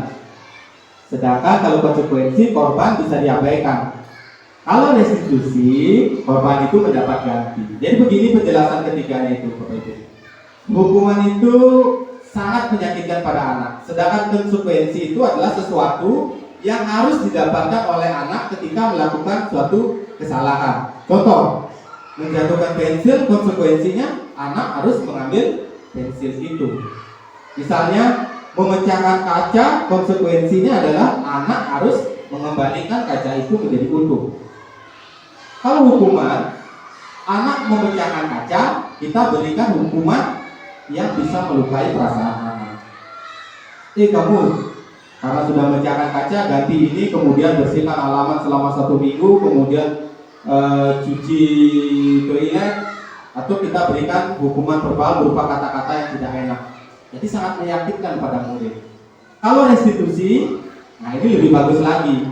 Sedangkan kalau konsekuensi korban bisa diabaikan. Kalau restitusi korban itu mendapat ganti. Jadi begini penjelasan ketiganya itu Bapak Ibu. Hukuman itu sangat menyakitkan pada anak. Sedangkan konsekuensi itu adalah sesuatu yang harus didapatkan oleh anak ketika melakukan suatu kesalahan. Contoh, menjatuhkan pensil, konsekuensinya anak harus mengambil pensil itu. Misalnya memecahkan kaca, konsekuensinya adalah anak harus mengembalikan kaca itu menjadi utuh. Kalau hukuman, anak memecahkan kaca, kita berikan hukuman yang bisa melukai perasaan anak. Kamu karena sudah memecahkan kaca, ganti ini, kemudian bersihkan halaman selama 1 minggu, kemudian cuci toilet, atau kita berikan hukuman verbal berupa kata-kata yang tidak enak. Jadi sangat menyakitkan pada murid. Kalau restitusi, nah ini lebih bagus lagi.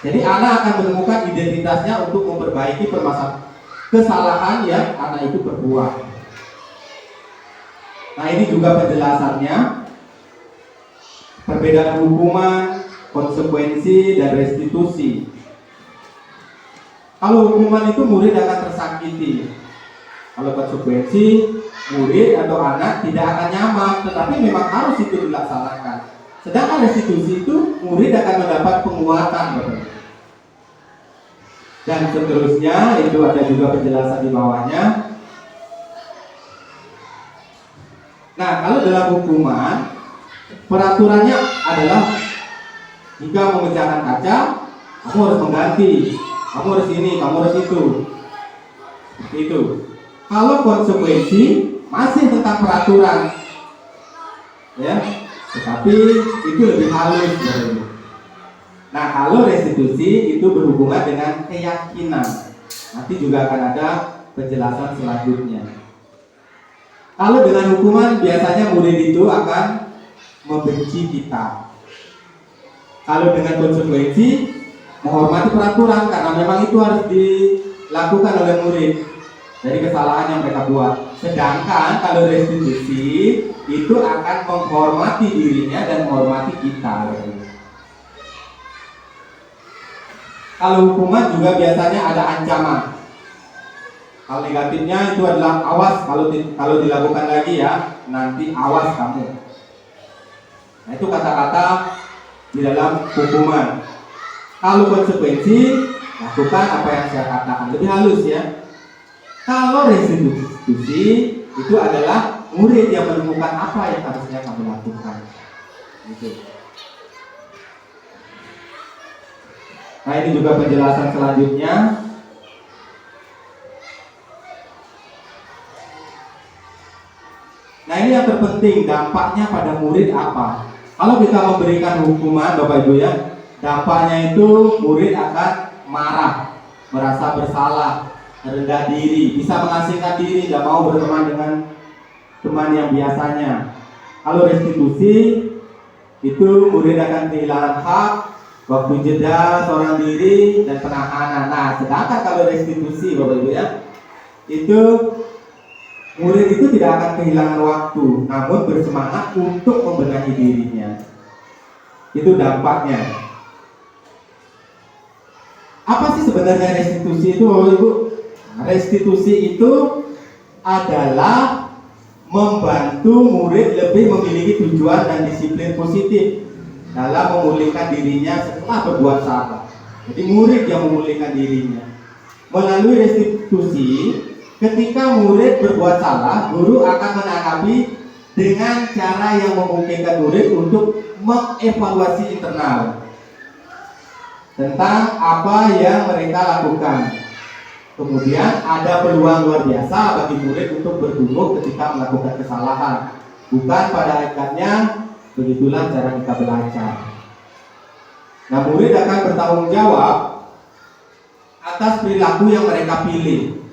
Jadi anak akan menemukan identitasnya untuk memperbaiki permasalahan kesalahan yang anak itu berbuat. Nah ini juga penjelasannya. Perbedaan hukuman, konsekuensi, dan restitusi. Kalau hukuman itu murid akan tersakiti. Kalau konsekuensi, murid atau anak tidak akan nyaman, tetapi memang harus itu dilaksanakan. Sedangkan restitusi itu murid akan mendapat penguatan. Dan seterusnya itu ada juga penjelasan di bawahnya. Nah, kalau dalam hukuman peraturannya adalah jika memecahkan kaca, kamu harus mengganti, kamu harus ini, kamu harus itu. Seperti itu. Kalau konsekuensi masih tentang peraturan, ya, tetapi itu lebih halus. Nah, kalau restitusi itu berhubungan dengan keyakinan. Nanti juga akan ada penjelasan selanjutnya. Kalau dengan hukuman biasanya murid itu akan membenci kita. Kalau dengan konsekuensi menghormati peraturan karena memang itu harus dilakukan oleh murid dari kesalahan yang mereka buat. Sedangkan kalau restitusi itu akan menghormati dirinya dan menghormati kita. Kalau hukuman juga biasanya ada ancaman. Hal negatifnya itu adalah awas kalau dilakukan lagi ya, nanti awas kamu. Nah, itu kata-kata di dalam hukuman. Kalau konsekuensi, lakukan apa yang saya katakan, lebih halus ya. Kalau restitusi itu adalah murid yang menemukan apa yang harusnya kamu lakukan. Gitu. Nah, ini juga penjelasan selanjutnya. Nah, ini yang terpenting, dampaknya pada murid apa? Kalau kita memberikan hukuman, Bapak Ibu ya, dampaknya itu murid akan marah, merasa bersalah, rendah diri, bisa mengasingkan diri, tidak mau berteman dengan teman yang biasanya. Kalau restitusi, itu murid akan kehilangan hak, waktu jeda seorang diri, dan penahanan. Nah, sedangkan kalau restitusi, Bapak Ibu ya, itu murid itu tidak akan kehilangan waktu, namun bersemangat untuk membenahi dirinya. Itu dampaknya. Apa sih sebenarnya restitusi itu, Bapak Ibu? Restitusi itu adalah membantu murid lebih memiliki tujuan dan disiplin positif dalam memulihkan dirinya setelah berbuat salah. Jadi murid yang memulihkan dirinya. Melalui restitusi, ketika murid berbuat salah, guru akan menanggapi dengan cara yang memungkinkan murid untuk mengevaluasi internal tentang apa yang mereka lakukan. Kemudian ada peluang luar biasa bagi murid untuk bertumbuh ketika melakukan kesalahan. Bukan pada hakikatnya begitulah cara kita belajar. Nah, murid akan bertanggung jawab atas perilaku yang mereka pilih.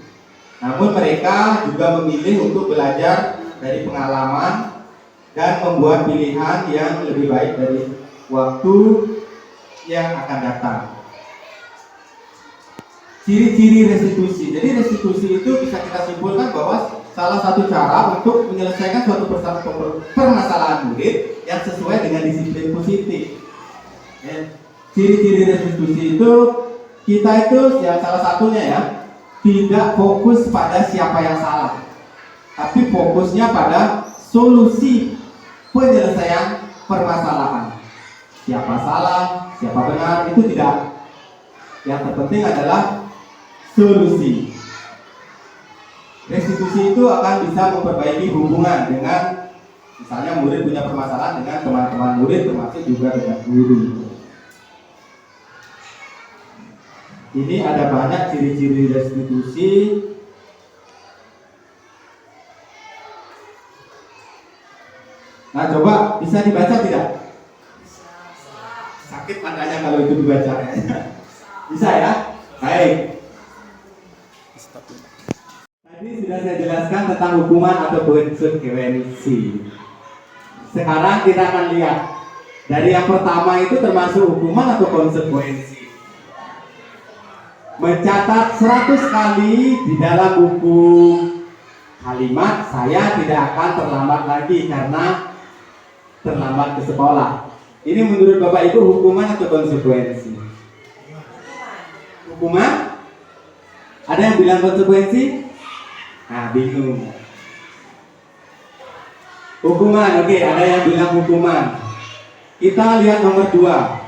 Namun mereka juga memilih untuk belajar dari pengalaman dan membuat pilihan yang lebih baik dari waktu yang akan datang. Ciri-ciri restitusi. Jadi restitusi itu bisa kita simpulkan bahwa salah satu cara untuk menyelesaikan suatu permasalahan murid yang sesuai dengan disiplin positif. Ciri-ciri restitusi itu kita itu yang salah satunya ya, tidak fokus pada siapa yang salah, tapi fokusnya pada solusi penyelesaian permasalahan. Siapa salah, siapa benar, itu tidak. Yang terpenting adalah solusi. Restitusi itu akan bisa memperbaiki hubungan dengan, misalnya murid punya permasalahan dengan teman-teman murid, termasuk juga dengan guru. Ini ada banyak ciri-ciri restitusi. Nah, coba bisa dibaca tidak? Sakit matanya kalau itu dibaca ya. Bisa ya? Baik. Tadi sudah saya jelaskan tentang hukuman atau konsekuensi. Sekarang kita akan lihat dari yang pertama itu termasuk hukuman atau konsekuensi. Mencatat 100 kali di dalam buku kalimat saya tidak akan terlambat lagi karena terlambat ke sekolah. Ini menurut Bapak Ibu hukuman atau konsekuensi? Hukuman? Ada yang bilang konsekuensi? Nah, bingung. Hukuman, oke, ada yang bilang hukuman. Kita lihat nomor 2.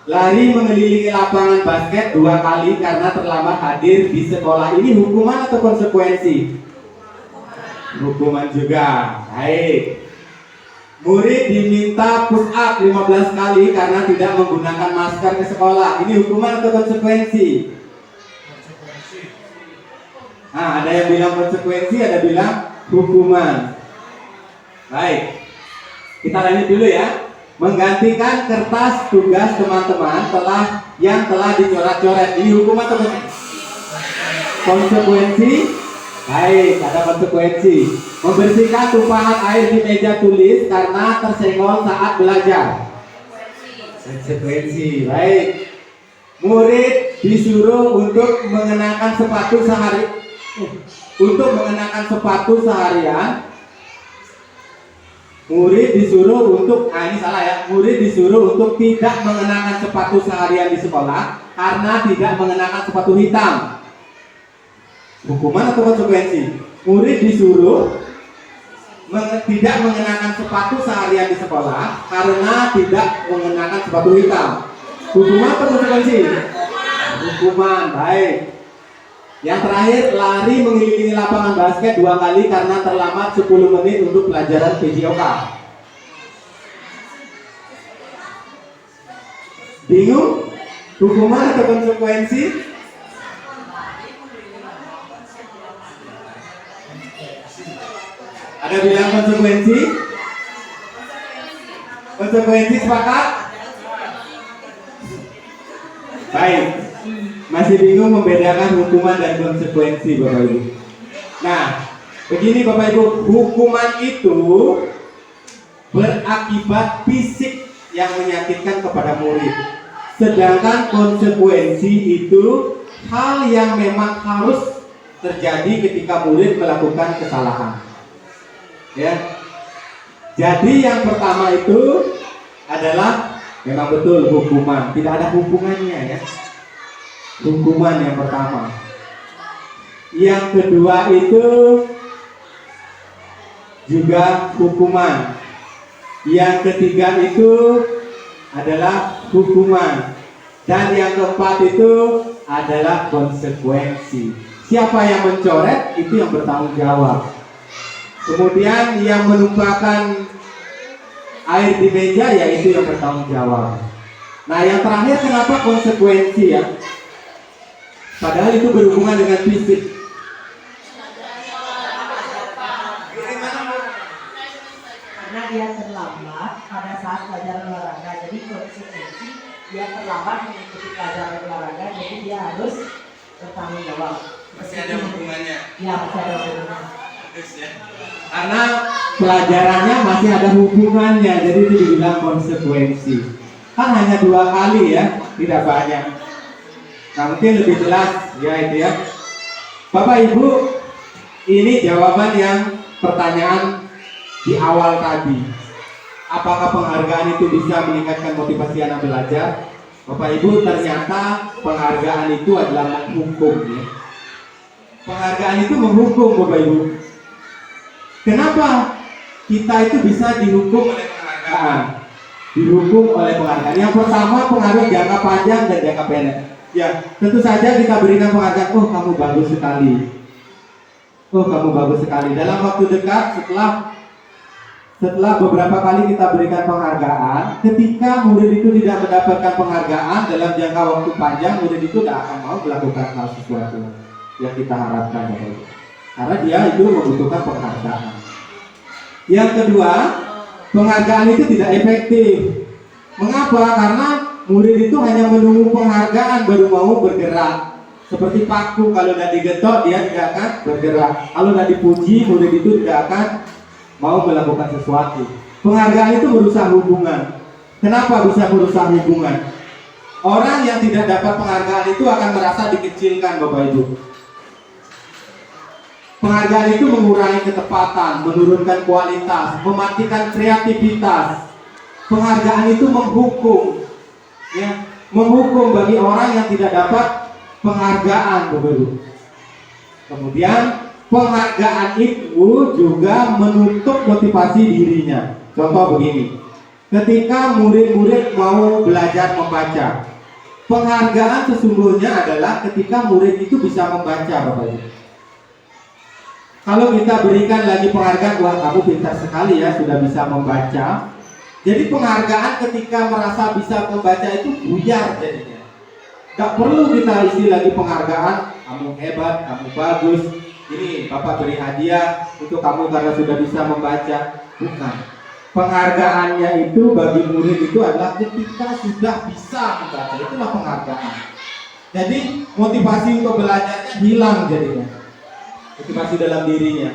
Lari mengelilingi lapangan basket 2 kali karena terlambat hadir di sekolah. Ini hukuman atau konsekuensi? Hukuman juga. Baik. Murid diminta push up 15 kali karena tidak menggunakan masker ke sekolah. Ini hukuman atau konsekuensi? Nah, ada yang bilang konsekuensi, ada bilang hukuman. Baik. Kita lanjut dulu ya. Menggantikan kertas tugas teman-teman yang telah dicoret-coret. Ini hukuman atau konsekuensi? Baik, ada konsekuensi. Membersihkan tumpahan air di meja tulis karena tersenggol saat belajar. Konsekuensi. Baik. Murid disuruh untuk mengenakan sepatu seharian. Murid disuruh untuk, ini salah ya. Murid disuruh untuk tidak mengenakan sepatu seharian di sekolah karena tidak mengenakan sepatu hitam. Hukuman atau konsekuensi? Murid disuruh tidak mengenakan sepatu seharian di sekolah karena tidak mengenakan sepatu hitam. Hukuman atau konsekuensi? Hukuman. Baik. Yang terakhir, lari mengelilingi lapangan basket 2 kali karena terlambat 10 menit untuk pelajaran PJOK. Bingung? Hukuman atau konsekuensi? Ada bilang konsekuensi? Konsekuensi sepakat? Baik. Masih bingung membedakan hukuman dan konsekuensi Bapak Ibu. Nah, begini Bapak Ibu, hukuman itu berakibat fisik yang menyakitkan kepada murid. Sedangkan konsekuensi itu hal yang memang harus terjadi ketika murid melakukan kesalahan. Ya. Jadi yang pertama itu adalah memang betul hukuman, tidak ada hubungannya ya. Hukuman yang pertama. Yang kedua itu juga hukuman. Yang ketiga itu adalah hukuman. Dan yang keempat itu adalah konsekuensi. Siapa yang mencoret itu yang bertanggung jawab. Kemudian yang menumpahkan air di meja yaitu yang bertanggung jawab. Nah yang terakhir kenapa konsekuensi ya? Padahal itu berhubungan dengan fisik. Karena dia terlambat pada saat pelajaran olahraga, jadi konsekuensi dia terlambat mengikuti pelajaran olahraga, jadi dia harus bertanggung jawab. Masih ada hubungannya. Ya, masih ada hubungannya. Bagus ya. Karena pelajarannya masih ada hubungannya, jadi itu dibilang konsekuensi. Kan hanya 2 kali ya, tidak banyak. Nah mungkin lebih jelas ya itu ya. Bapak Ibu, ini jawaban yang pertanyaan di awal tadi. Apakah penghargaan itu bisa meningkatkan motivasi anak belajar? Bapak Ibu, ternyata penghargaan itu adalah menghukum ya. Penghargaan itu menghukum Bapak Ibu. Kenapa kita itu bisa dihukum oleh penghargaan? Dihukum oleh penghargaan. Yang pertama pengaruh jangka panjang dan jangka pendek. Ya, tentu saja kita berikan penghargaan. Oh, kamu bagus sekali. Oh, kamu bagus sekali. Dalam waktu dekat setelah beberapa kali kita berikan penghargaan, ketika murid itu tidak mendapatkan penghargaan dalam jangka waktu panjang, murid itu tidak akan mau melakukan hal sesuatu yang kita harapkan. Karena dia itu membutuhkan penghargaan. Yang kedua, penghargaan itu tidak efektif. Mengapa? Karena murid itu hanya menunggu penghargaan baru mau bergerak. Seperti paku, kalau tidak digetok dia tidak akan bergerak. Kalau tidak dipuji, murid itu tidak akan mau melakukan sesuatu. Penghargaan itu merusak hubungan. Kenapa bisa merusak hubungan? Orang yang tidak dapat penghargaan itu akan merasa dikecilkan Bapak Ibu. Penghargaan itu mengurangi ketepatan, menurunkan kualitas, mematikan kreativitas. Penghargaan itu menghukum, ya, menghukum bagi orang yang tidak dapat penghargaan, Bapak Ibu. Kemudian penghargaan itu juga menutup motivasi dirinya. Contoh begini, ketika murid-murid mau belajar membaca, penghargaan sesungguhnya adalah ketika murid itu bisa membaca, Bapak Ibu. Kalau kita berikan lagi penghargaan, wah kamu pintar sekali ya sudah bisa membaca. Jadi penghargaan ketika merasa bisa membaca itu buyar jadinya. Gak perlu kita isi lagi penghargaan, kamu hebat, kamu bagus. Ini Bapak beri hadiah untuk kamu karena sudah bisa membaca. Bukan. Penghargaannya itu bagi murid itu adalah ketika sudah bisa membaca, itulah penghargaan. Jadi motivasi untuk belajarnya hilang jadinya. Motivasi dalam dirinya.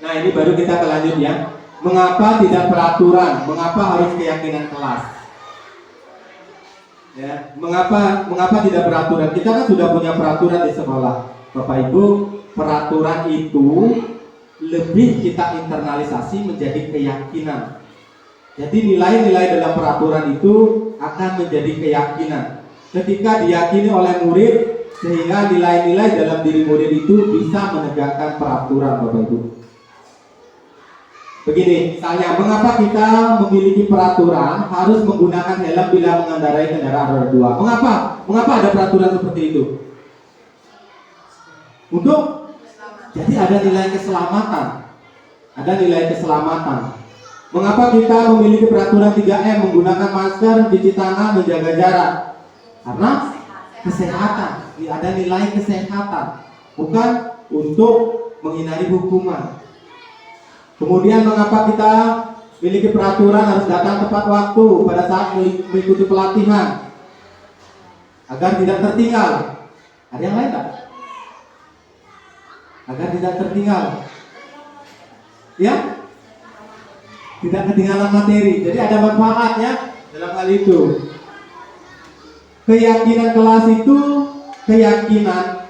Nah ini baru kita ke lanjut ya. Mengapa tidak peraturan? Mengapa harus keyakinan kelas? Ya, mengapa tidak peraturan? Kita kan sudah punya peraturan di sekolah, Bapak Ibu. Peraturan itu lebih kita internalisasi menjadi keyakinan. Jadi nilai-nilai dalam peraturan itu akan menjadi keyakinan. ketika diyakini oleh murid, sehingga nilai-nilai dalam diri murid itu bisa menegakkan peraturan, Bapak Ibu. Begini, misalnya mengapa kita memiliki peraturan harus menggunakan helm bila mengendarai kendaraan roda 2? Mengapa? Mengapa ada peraturan seperti itu? Untuk jadi ada nilai keselamatan. Ada nilai keselamatan. Mengapa kita memiliki peraturan 3M, menggunakan masker, cuci tangan, menjaga jarak? Karena kesehatan. Ada nilai kesehatan, bukan untuk menghindari hukuman. Kemudian mengapa kita memiliki peraturan harus datang tepat waktu pada saat mengikuti pelatihan agar tidak tertinggal? Ada yang lain tak? Agar tidak tertinggal, ya, tidak ketinggalan materi. Jadi ada manfaatnya dalam hal itu. Keyakinan kelas itu, keyakinan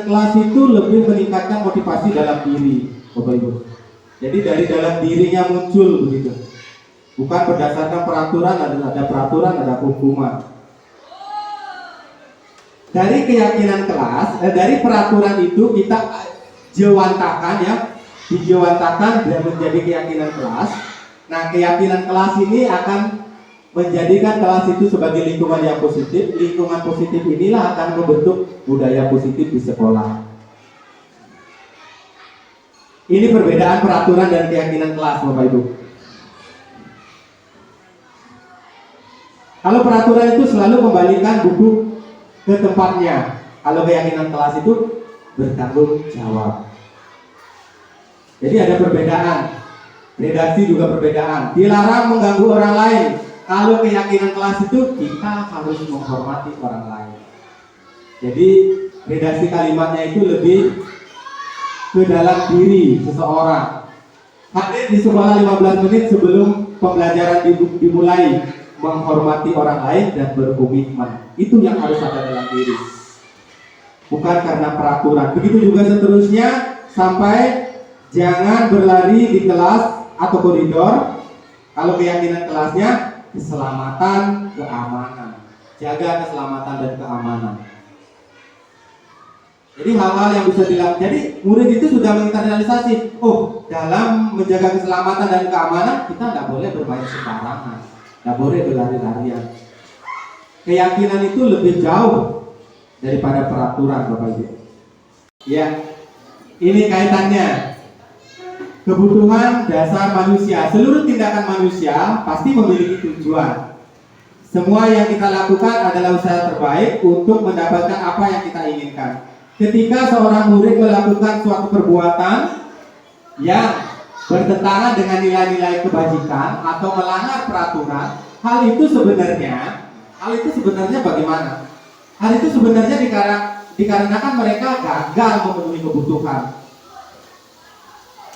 kelas itu lebih meningkatkan motivasi dalam diri, Bapak Ibu. Jadi dari dalam dirinya muncul begitu, bukan berdasarkan peraturan. Ada peraturan, ada hukuman. Dari keyakinan kelas, dari peraturan itu kita jewantakan, ya, dijewantakan dan menjadi keyakinan kelas. Nah, keyakinan kelas ini akan menjadikan kelas itu sebagai lingkungan yang positif. Lingkungan positif inilah akan membentuk budaya positif di sekolah. Ini perbedaan peraturan dan keyakinan kelas, Bapak Ibu. Kalau peraturan itu selalu kembalikan buku ke tempatnya. Kalau keyakinan kelas itu bertanggung jawab. Jadi ada perbedaan. Redaksi juga perbedaan. Dilarang mengganggu orang lain. Kalau keyakinan kelas itu kita harus menghormati orang lain. Jadi redaksi kalimatnya itu lebih ke dalam diri seseorang. Hadir di sekolah 15 menit sebelum pembelajaran dimulai, menghormati orang lain dan berkomitmen. Itu yang harus ada dalam diri, bukan karena peraturan. Begitu juga seterusnya, sampai jangan berlari di kelas atau koridor. Kalau keyakinan kelasnya keselamatan, keamanan, jaga keselamatan dan keamanan. Jadi hal-hal yang bisa dilakukan. Jadi murid itu sudah menginternalisasi, oh, dalam menjaga keselamatan dan keamanan kita tidak boleh bermain sembarangan, tidak boleh berlari-larian. Keyakinan itu lebih jauh daripada peraturan, Bapak Ibu. Ya, ini kaitannya. Kebutuhan dasar manusia. Seluruh tindakan manusia pasti memiliki tujuan. Semua yang kita lakukan adalah usaha terbaik untuk mendapatkan apa yang kita inginkan. Ketika seorang murid melakukan suatu perbuatan yang bertentangan dengan nilai-nilai kebajikan atau melanggar peraturan, hal itu sebenarnya bagaimana? Hal itu sebenarnya dikarenakan mereka gagal memenuhi kebutuhan.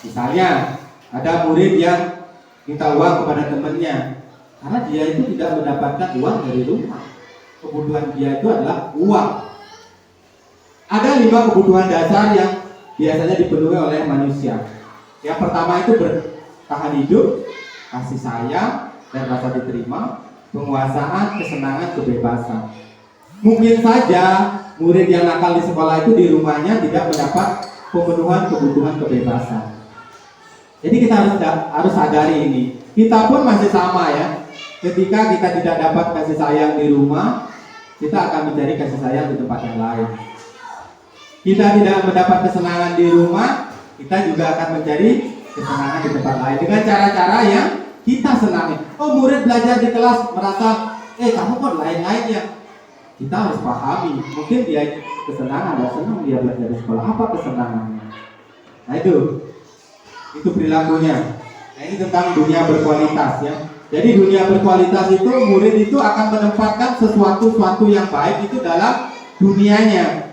Misalnya ada murid yang minta uang kepada temannya karena dia itu tidak mendapatkan uang dari rumah. Kebutuhan dia itu adalah uang. Ada 5 kebutuhan dasar yang biasanya dipenuhi oleh manusia. Yang pertama itu bertahan hidup, kasih sayang dan rasa diterima, penguasaan, kesenangan, kebebasan. Mungkin saja murid yang nakal di sekolah itu di rumahnya tidak mendapat pemenuhan kebutuhan kebebasan. Jadi kita harus sadari ini. Kita pun masih sama, ya. Ketika kita tidak dapat kasih sayang di rumah, kita akan mencari kasih sayang di tempat yang lain. Kita tidak mendapat kesenangan di rumah, kita juga akan mencari kesenangan di tempat lain dengan cara-cara yang kita senangi. Oh, murid belajar di kelas merasa, kamu kok lain-lain ya. Kita harus pahami, mungkin dia kesenangan, ada senang dia belajar di sekolah. Apa kesenangannya? Nah itu perilakunya. Nah ini tentang dunia berkualitas, ya. Jadi dunia berkualitas itu murid itu akan menempatkan sesuatu yang baik itu dalam dunianya.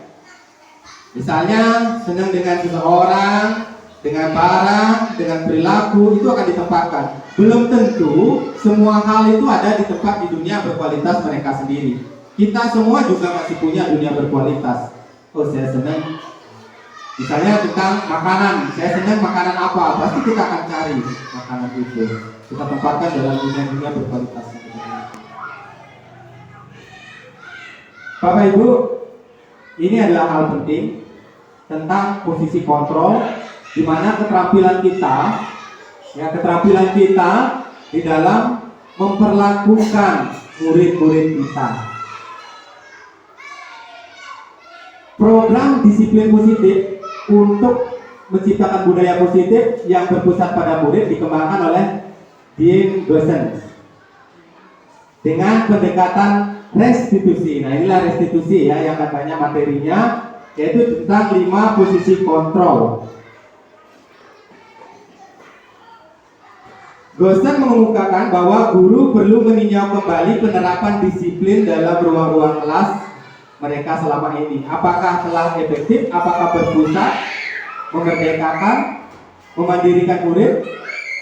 Misalnya senang dengan seseorang, dengan barang, dengan perilaku, itu akan ditempatkan. Belum tentu semua hal itu ada di tempat di dunia berkualitas mereka sendiri. Kita semua juga masih punya dunia berkualitas. Oh, saya senang, misalnya tentang makanan, saya senang makanan apa, pasti kita akan cari makanan itu. Kita tempatkan dalam dunia berkualitas. Bapak Ibu, ini adalah hal penting tentang posisi kontrol, di mana keterampilan kita di dalam memperlakukan murid-murid kita. Program disiplin positif untuk menciptakan budaya positif yang berpusat pada murid dikembangkan oleh Dean Goosen dengan pendekatan restitusi. Nah, inilah restitusi ya yang katanya materinya, yaitu tentang 5 posisi kontrol. Goosen mengemukakan bahwa guru perlu meninjau kembali penerapan disiplin dalam ruang-ruang kelas mereka selama ini. Apakah telah efektif, apakah berpusat, memerdekakan, memandirikan murid,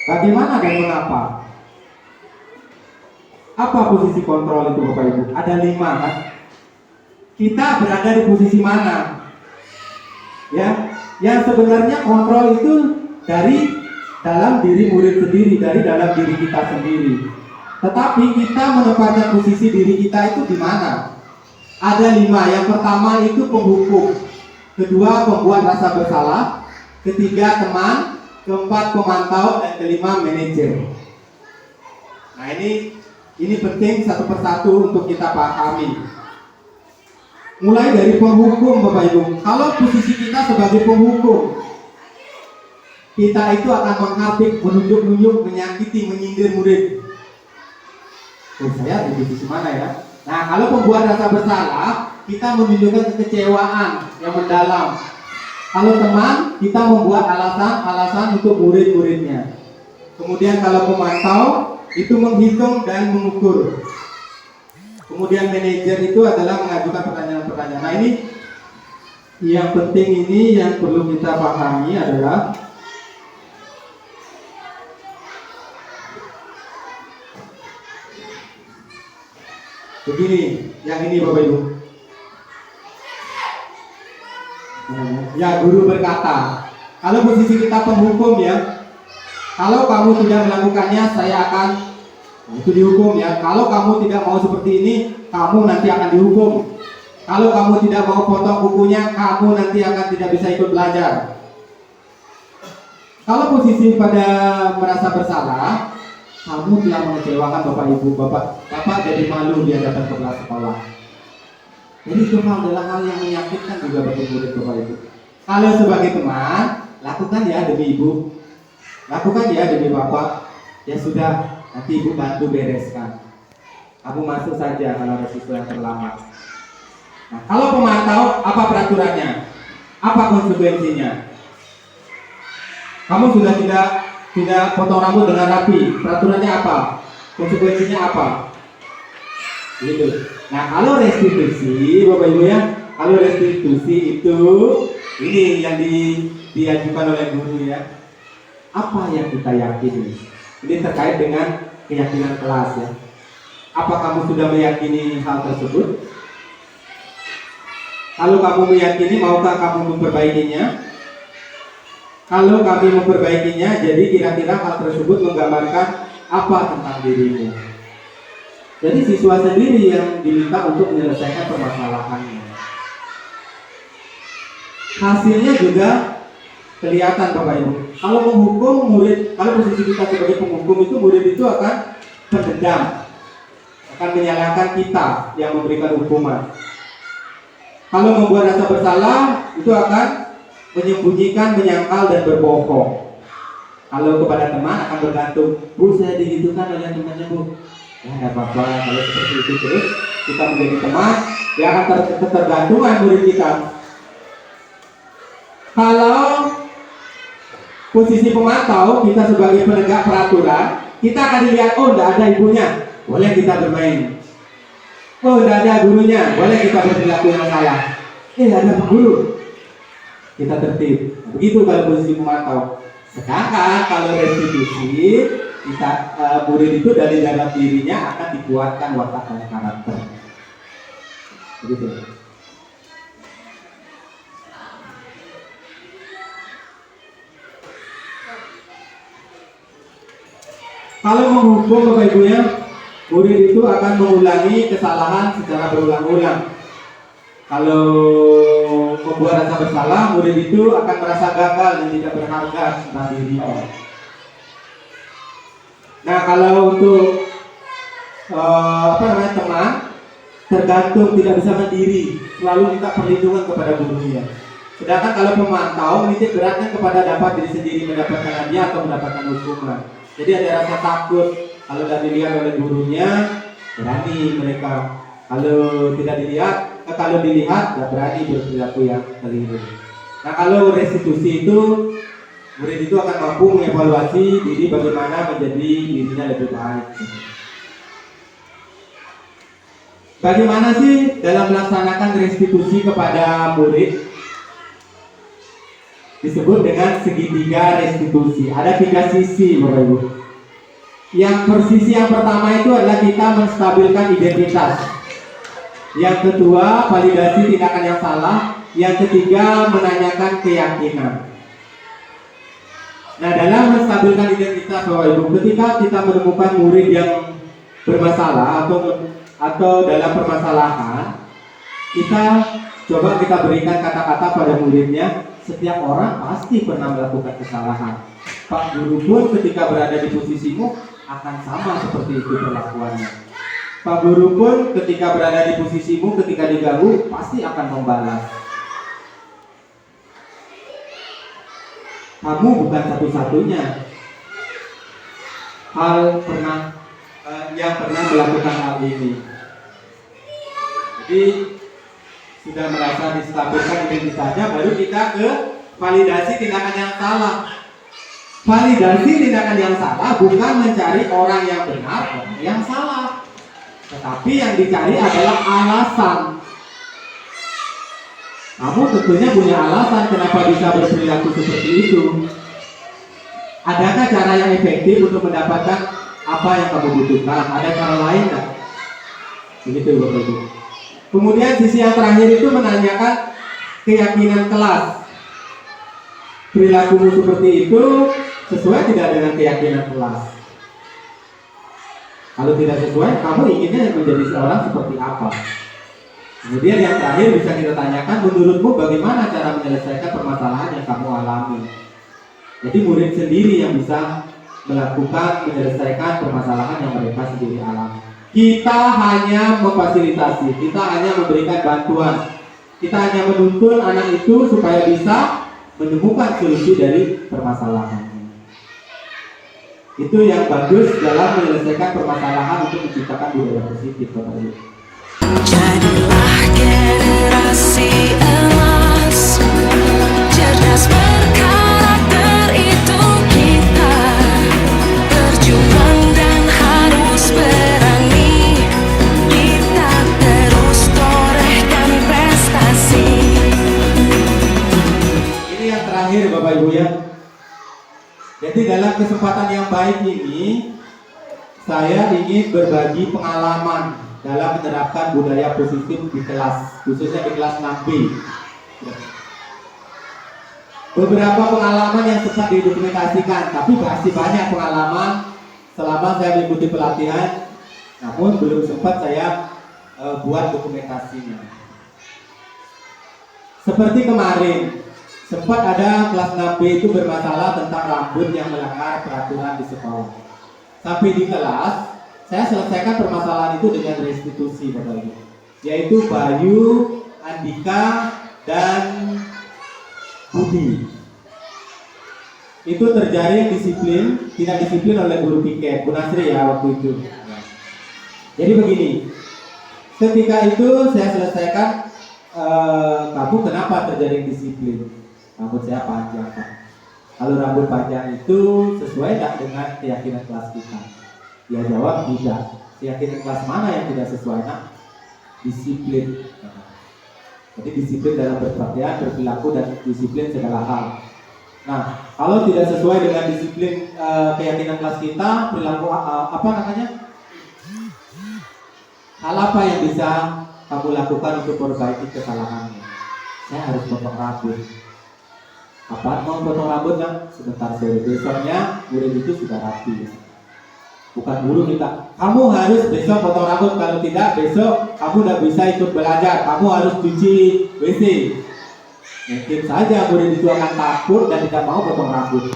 bagaimana dan mengapa? Apa posisi kontrol itu Bapak Ibu? Ada 5 kan? Kita berada di posisi mana? Ya, yang sebenarnya kontrol itu dari dalam diri murid sendiri, dari dalam diri kita sendiri. Tetapi kita menempatkan posisi diri kita itu di mana? Ada 5. Yang pertama itu penghukum, kedua pembuat rasa bersalah, ketiga teman, keempat pemantau, dan kelima manajer. Nah, ini penting satu persatu untuk kita pahami. Mulai dari penghukum Bapak Ibu. Kalau posisi kita sebagai penghukum, kita itu akan menghardik, menunjuk-nunjuk, menyakiti, menyindir murid. Oh, saya di posisi mana ya? Nah, kalau pembuat rasa bersalah, kita menunjukkan kekecewaan yang mendalam. Kalau teman, kita membuat alasan-alasan untuk murid-muridnya. Kemudian kalau pemantau, itu menghitung dan mengukur. Kemudian manajer itu adalah mengajukan pertanyaan-pertanyaan. Nah, ini yang penting, ini yang perlu kita pahami adalah begini, yang ini Bapak Ibu. Ya, guru berkata, kalau posisi kita penghukum ya, kalau kamu tidak melakukannya, saya akan itu dihukum ya. Kalau kamu tidak mau seperti ini, kamu nanti akan dihukum. Kalau kamu tidak mau potong kukunya, kamu nanti akan tidak bisa ikut belajar. Kalau posisi pada merasa bersalah, kamu telah mengecewakan Bapak Ibu, Bapak jadi malu di hadapan kepala sekolah. Jadi itu adalah hal yang menyakitkan juga bagi murid Bapak Ibu. Kalau sebagai teman, lakukan ya demi Ibu, lakukan ya demi Bapak. Ya sudah, nanti Ibu bantu bereskan. Kamu masuk saja kalau ada siswa yang terlambat. Nah, kalau pemantau, apa peraturannya? Apa konsekuensinya? Kamu sudah tidak potong rambut dengan rapi, peraturannya apa? Konsekuensinya apa? Gitu. Nah, kalau restitusi, Bapak Ibu ya, kalau restitusi itu ini yang diajukan oleh guru ya. Apa yang kita yakini? Ini terkait dengan keyakinan kelas ya. Apa kamu sudah meyakini hal tersebut? Kalau kamu meyakini, maukah kamu memperbaikinya? Kalau kami memperbaikinya, jadi kira-kira hal tersebut menggambarkan apa tentang dirimu? Jadi siswa sendiri yang diminta untuk menyelesaikan permasalahannya. Hasilnya juga kelihatan Bapak Ibu. Kalau menghukum murid, kalau posisi kita sebagai penghukum itu, murid itu akan pendendam, akan menyalahkan kita yang memberikan hukuman. Kalau membuat rasa bersalah, itu akan menyembunyikan, menyangkal, dan berbohong. Kalau kepada teman akan bergantung, Bu, saya digitukan oleh temannya Bu. Ya nggak apa-apa, kalau seperti itu terus kita menjadi teman, ya akan ketergantungan murid kita. Kalau posisi pemantau, kita sebagai penegak peraturan, kita akan dilihat, oh tidak ada ibunya, boleh kita bermain. Oh tidak ada gurunya, boleh kita berperilaku yang salah. Ada guru, kita tertib. Begitu kalau posisi pemantau. Sedangkan kalau restitusi, kita murid itu dari dalam dirinya akan dikuatkan watak dan karakter. Begitu. Kalau menghukum Bapak Ibu ya, murid itu akan mengulangi kesalahan secara berulang-ulang. Kalau membuat rasa bersalah, murid itu akan merasa gagal dan tidak berharga tentang dirinya. Nah, kalau untuk teman, tergantung, tidak bisa mandiri, selalu minta perlindungan kepada gurunya. Sedangkan kalau pemantau, menitik beratnya kepada dapat diri sendiri, mendapatkan hadiah atau mendapatkan hukuman. Jadi ada rasa takut. Kalau tidak dilihat oleh gurunya, berani mereka. Kalau tidak dilihat, kalau dilihat, tidak berani berperilaku yang keliru. Nah, kalau restitusi itu, murid itu akan mampu mengevaluasi diri bagaimana menjadi dirinya lebih baik. Bagaimana sih dalam melaksanakan restitusi kepada murid? Disebut dengan segitiga restitusi. Ada 3 sisi, Bapak Ibu. Sisi yang pertama itu adalah kita menstabilkan identitas. Yang kedua, validasi tindakan yang salah. Yang ketiga, menanyakan keyakinan. Nah, dalam menstabilkan identitas, Bapak Ibu, ketika kita menemukan murid yang bermasalah atau dalam permasalahan, kita berikan kata-kata pada muridnya. Setiap orang pasti pernah melakukan kesalahan. Pak guru pun ketika berada di posisimu akan sama seperti itu perlakuannya. Pak guru pun ketika berada di posisimu, ketika diganggu pasti akan membalas. Kamu bukan satu-satunya yang pernah melakukan hal ini. Jadi sudah merasa distabilkan identitasnya, baru kita ke validasi tindakan yang salah. Validasi tindakan yang salah bukan mencari orang yang benar, orang yang salah, tetapi yang dicari adalah alasan. Kamu tentunya punya alasan kenapa bisa berperilaku seperti itu. Adakah cara yang efektif untuk mendapatkan apa yang kamu butuhkan? Ada cara lain nggak? Begitu, Bapak Ibu. Kemudian sisi yang terakhir itu menanyakan keyakinan kelas. Perilakumu seperti itu sesuai tidak dengan keyakinan kelas? Kalau tidak sesuai, kamu inginnya menjadi seorang seperti apa? Kemudian yang terakhir bisa kita tanyakan, menurutmu bagaimana cara menyelesaikan permasalahan yang kamu alami? Jadi murid sendiri yang bisa melakukan menyelesaikan permasalahan yang mereka sendiri alami. Kita hanya memfasilitasi, kita hanya memberikan bantuan, kita hanya menuntun anak itu supaya bisa menemukan solusi dari permasalahan. Itu yang bagus dalam menyelesaikan permasalahan untuk menciptakan budaya positif, Bapak Ibu. Jadilah generasi emas, cerdas berkarakter itu kita, berjuang dan harus berani, kita terus torehkan prestasi. Ini yang terakhir, Bapak Ibu ya. Jadi dalam kesempatan yang baik ini, saya ingin berbagi pengalaman dalam menerapkan budaya positif di kelas, khususnya di kelas 6B. Beberapa pengalaman yang sempat didokumentasikan, tapi masih banyak pengalaman selama saya mengikuti pelatihan, namun belum sempat saya buat dokumentasinya. Seperti kemarin, sempat ada kelas 6B itu bermasalah tentang rambut yang melanggar peraturan di sekolah. Sampai di kelas, saya selesaikan permasalahan itu dengan restitusi, Bapak Ibu, yaitu Bayu, Andika, dan Budi. Itu terjaring disiplin, tidak disiplin oleh guru piket, Bu Nasri ya waktu itu. Jadi begini, ketika itu saya selesaikan, kamu kenapa terjaring disiplin? Rambut saya panjang, Pak. Kalau rambut panjang itu sesuai tak dengan keyakinan kelas kita? Dia jawab tidak. Keyakinan kelas mana yang tidak sesuai? Nah, disiplin. Jadi disiplin dalam berpakaian, berperilaku, dan disiplin segala hal. Nah, kalau tidak sesuai dengan disiplin keyakinan kelas kita, perilaku hal apa yang bisa kamu lakukan untuk memperbaiki kesalahannya? Saya harus potong rambut. Apa mau potong rambut kan? Sebentar sore, besoknya murid itu sudah rapi. Bukan guru minta, kamu harus besok potong rambut, kalau tidak besok kamu tidak bisa ikut belajar, kamu harus cuci WC. Mungkin saja murid itu akan takut dan tidak mau potong rambut.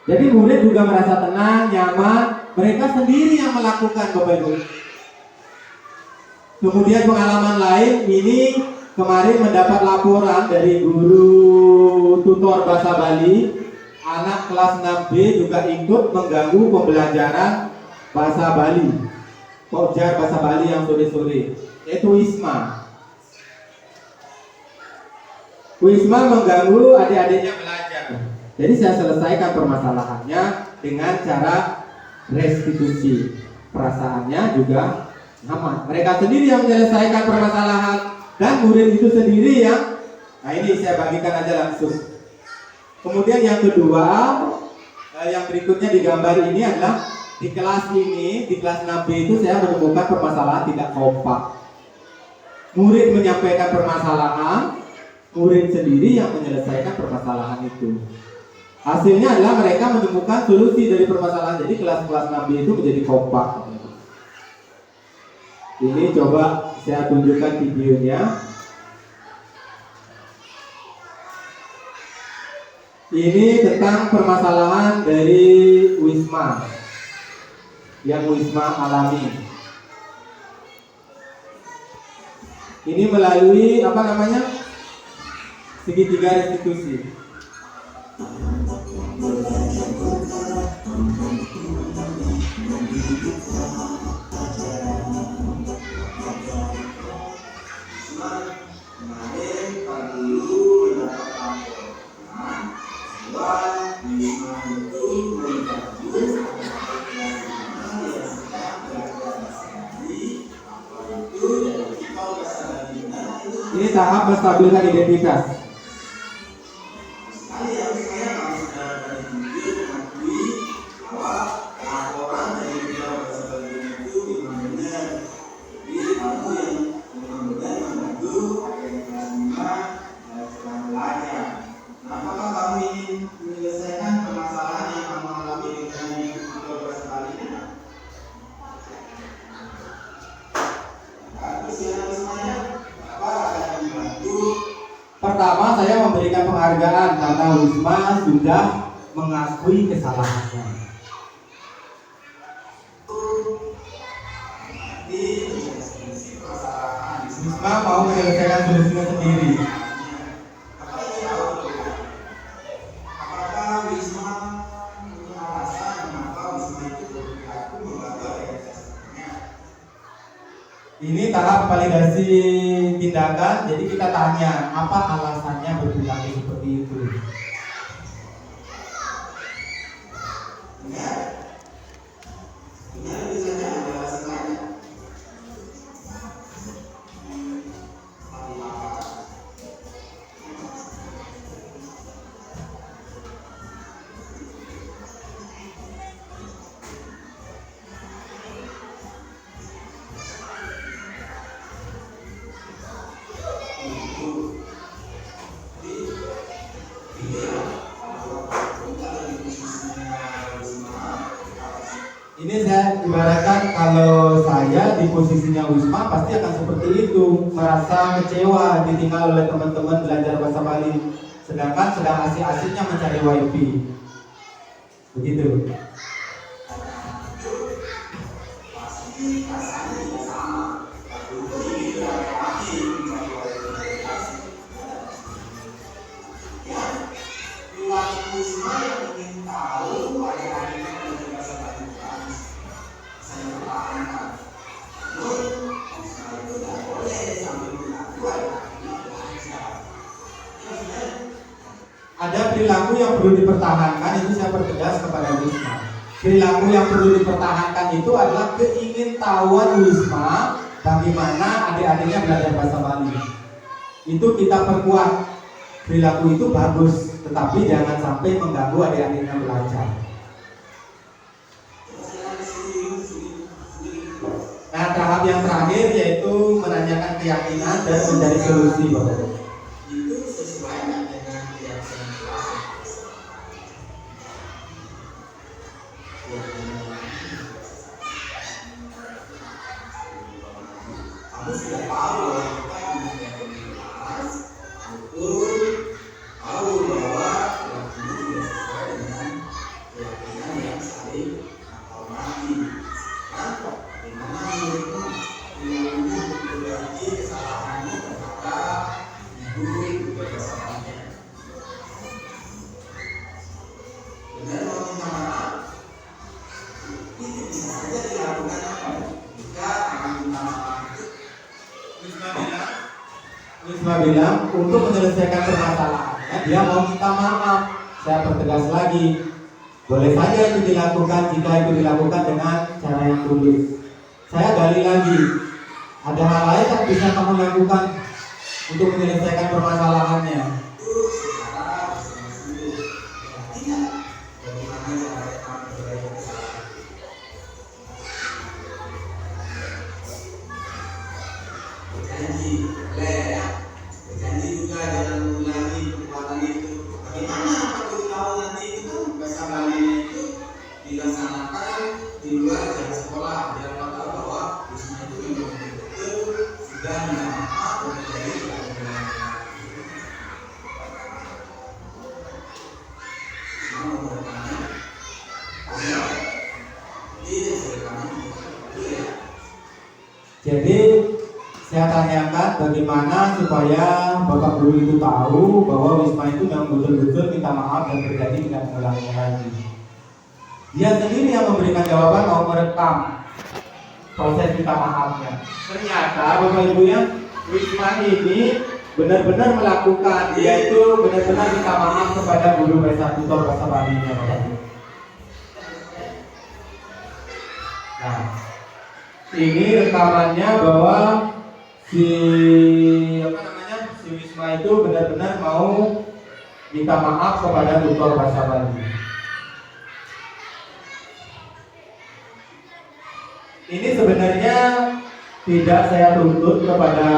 Jadi murid juga merasa tenang, nyaman, mereka sendiri yang melakukan, Bapak Ibu. Kemudian pengalaman lain, ini kemarin mendapat laporan dari guru tutor bahasa Bali. Anak kelas 6B juga ikut mengganggu pembelajaran bahasa Bali, pelajar bahasa Bali yang sore-sore, yaitu Wisma. Wisma mengganggu adik-adiknya belajar. Jadi saya selesaikan permasalahannya dengan cara restitusi. Perasaannya juga sama. Mereka sendiri yang menyelesaikan permasalahan dan murid itu sendiri yang, nah ini saya bagikan aja langsung. Kemudian yang kedua, yang berikutnya di gambar ini adalah di kelas ini, di kelas 6B itu saya menemukan permasalahan tidak kompak. Murid menyampaikan permasalahan, murid sendiri yang menyelesaikan permasalahan itu. Hasilnya adalah mereka menemukan solusi dari permasalahan. Jadi kelas-kelas 6B itu menjadi kompak. Ini coba saya tunjukkan videonya. Ini tentang permasalahan dari Wisma yang Wisma alami. Ini melalui apa namanya? Segitiga restitusi. Ini tahap menstabilkan identitas. Pertama, saya memberikan penghargaan karena Wisma sudah mengakui kesalahannya. Wisma mau menyelesaikan solusinya sendiri. Apakah Wisma punya alasan mengapa Wisma itu berperilaku mengganggu adik-adiknya? Ini tahap validasi tindakan. Jadi kita tanya apa alasannya berperilaku seperti itu. Ini saya ibaratkan kalau saya di posisinya Wisma pasti akan seperti itu, merasa kecewa ditinggal oleh teman-teman belajar bahasa Bali, sedangkan sedang asik-asiknya mencari wifi, begitu. Ada perilaku yang perlu dipertahankan, itu saya pertegas kepada Wisma. Perilaku yang perlu dipertahankan itu adalah keingintahuan Wisma bagaimana adik-adiknya belajar bahasa Bali. Itu kita perkuat. Perilaku itu bagus, tetapi jangan sampai mengganggu adik-adiknya belajar. Nah, tahap yang terakhir yaitu menanyakan keyakinan dan mencari solusi, Bapak. Kamu sudah tahu bahwa kita punya komunitas, betul tahu bahwa waktu ini tidak sesuai dengan keyakinan yang saling menghormati. Kan? Bagaimana menurutmu perilakumu memperbaiki kesalahanmu kepada ibu berpasangannya? Dengan meminta maaf, ini bisa saja dilakukan apa? Jika akan minta maaf itu Wisma bilang untuk menyelesaikan permasalahannya dia mau minta maaf. Saya pertegas lagi, boleh saja itu dilakukan jika itu dilakukan dengan cara yang tulus. Saya gali lagi, ada hal lain yang bisa kamu lakukan untuk menyelesaikan permasalahannya. Berjanji juga jangan mengulangi perbuatan itu. Bagaimana kalau tahu nanti itu bahasa Bali itu dilaksanakan di luar jam sekolah, biar tahu bahwa Wisma itu memang betul sudah minta maaf dan menjadi pelajaran. Semua bertanya, jadi saya tanyakan bagaimana supaya Bapak Guru itu tahu bahwa Wisma itu memang betul-betul minta maaf dan berjanji tidak mengulangi lagi. Dia sendiri yang memberikan jawaban mau merekam proses minta maafnya. Ternyata Bapak Ibu ya, Wisma ini benar-benar melakukan, dia itu benar-benar minta maaf kepada guru bahasa tutor bahasa Bali-nya Bapak Ibu. Nah, ini rekamannya bahwa si Wisma itu benar-benar mau minta maaf kepada tutor bahasa Bali. Ini sebenarnya tidak saya tuntut kepada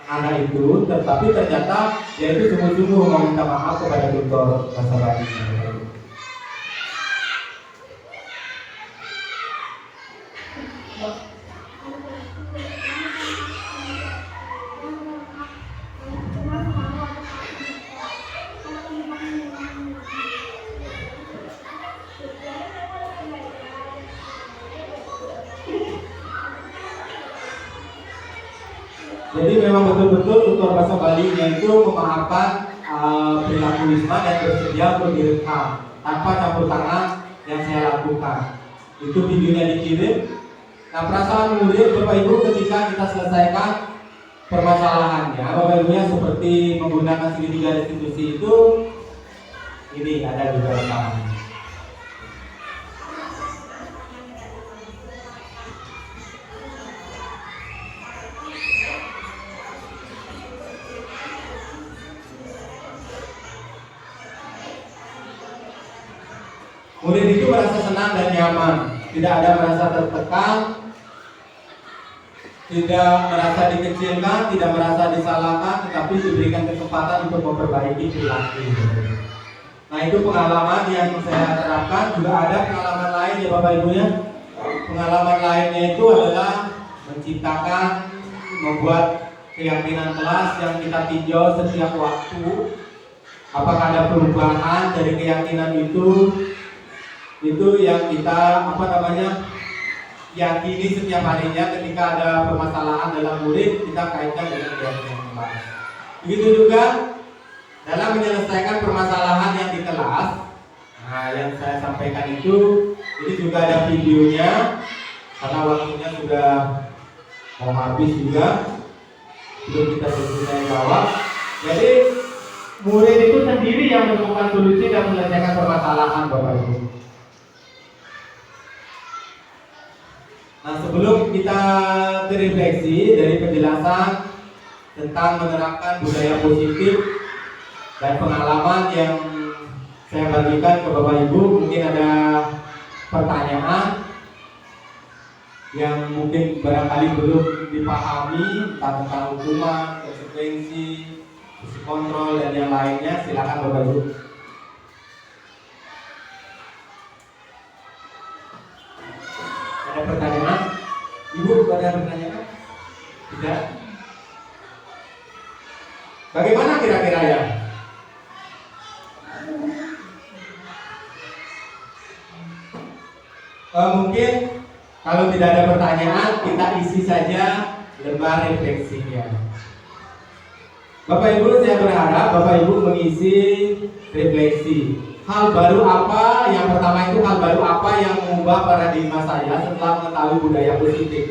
anak itu, tetapi ternyata dia itu sungguh-sungguh mau minta maaf kepada tutor bahasa Bali. Jadi memang betul-betul tutor bahasa Bali-nya itu memaafkan perilaku Wisma dan bersedia untuk direkam tanpa campur tangan yang saya lakukan. Itu videonya dikirim. Nah, perasaan murid Bapak Ibu ketika kita selesaikan permasalahannya, Bapak Ibunya seperti menggunakan segitiga restitusi itu, ini ada juga rekamannya. Murid itu merasa senang dan nyaman, tidak ada merasa tertekan, tidak merasa dikecilkan, tidak merasa disalahkan, tetapi diberikan kesempatan untuk memperbaiki perilaku. Nah, itu pengalaman yang saya terapkan. Juga ada pengalaman lain ya Bapak Ibu ya. Pengalaman lainnya itu adalah menciptakan, membuat keyakinan kelas yang kita tinjau setiap waktu. Apakah ada perubahan dari keyakinan itu yang kita yakini setiap harinya ketika ada permasalahan dalam murid, kita kaitkan dengan keyakinan kelas. Begitu juga dalam menyelesaikan permasalahan yang di kelas. Nah, yang saya sampaikan itu, ini juga ada videonya karena waktunya sudah mau habis juga, belum kita selesai jawab. Jadi murid itu sendiri yang menemukan solusi dan menyelesaikan permasalahan Bapak Ibu. Nah, sebelum kita berefleksi dari penjelasan tentang menerapkan budaya positif dan pengalaman yang saya bagikan ke Bapak Ibu, mungkin ada pertanyaan yang mungkin barangkali belum dipahami tentang hukuman, konsekuensi, fungsi kontrol dan yang lainnya. Silakan Bapak Ibu. Ada pertanyaan? Ibu ada pertanyaan? Tidak. Bagaimana kira-kira ya? Mungkin kalau tidak ada pertanyaan, kita isi saja lembar refleksinya. Bapak Ibu, saya berharap Bapak Ibu mengisi refleksi. Hal baru apa? Yang pertama itu hal baru apa yang mengubah paradigma saya setelah mengetahui budaya positif?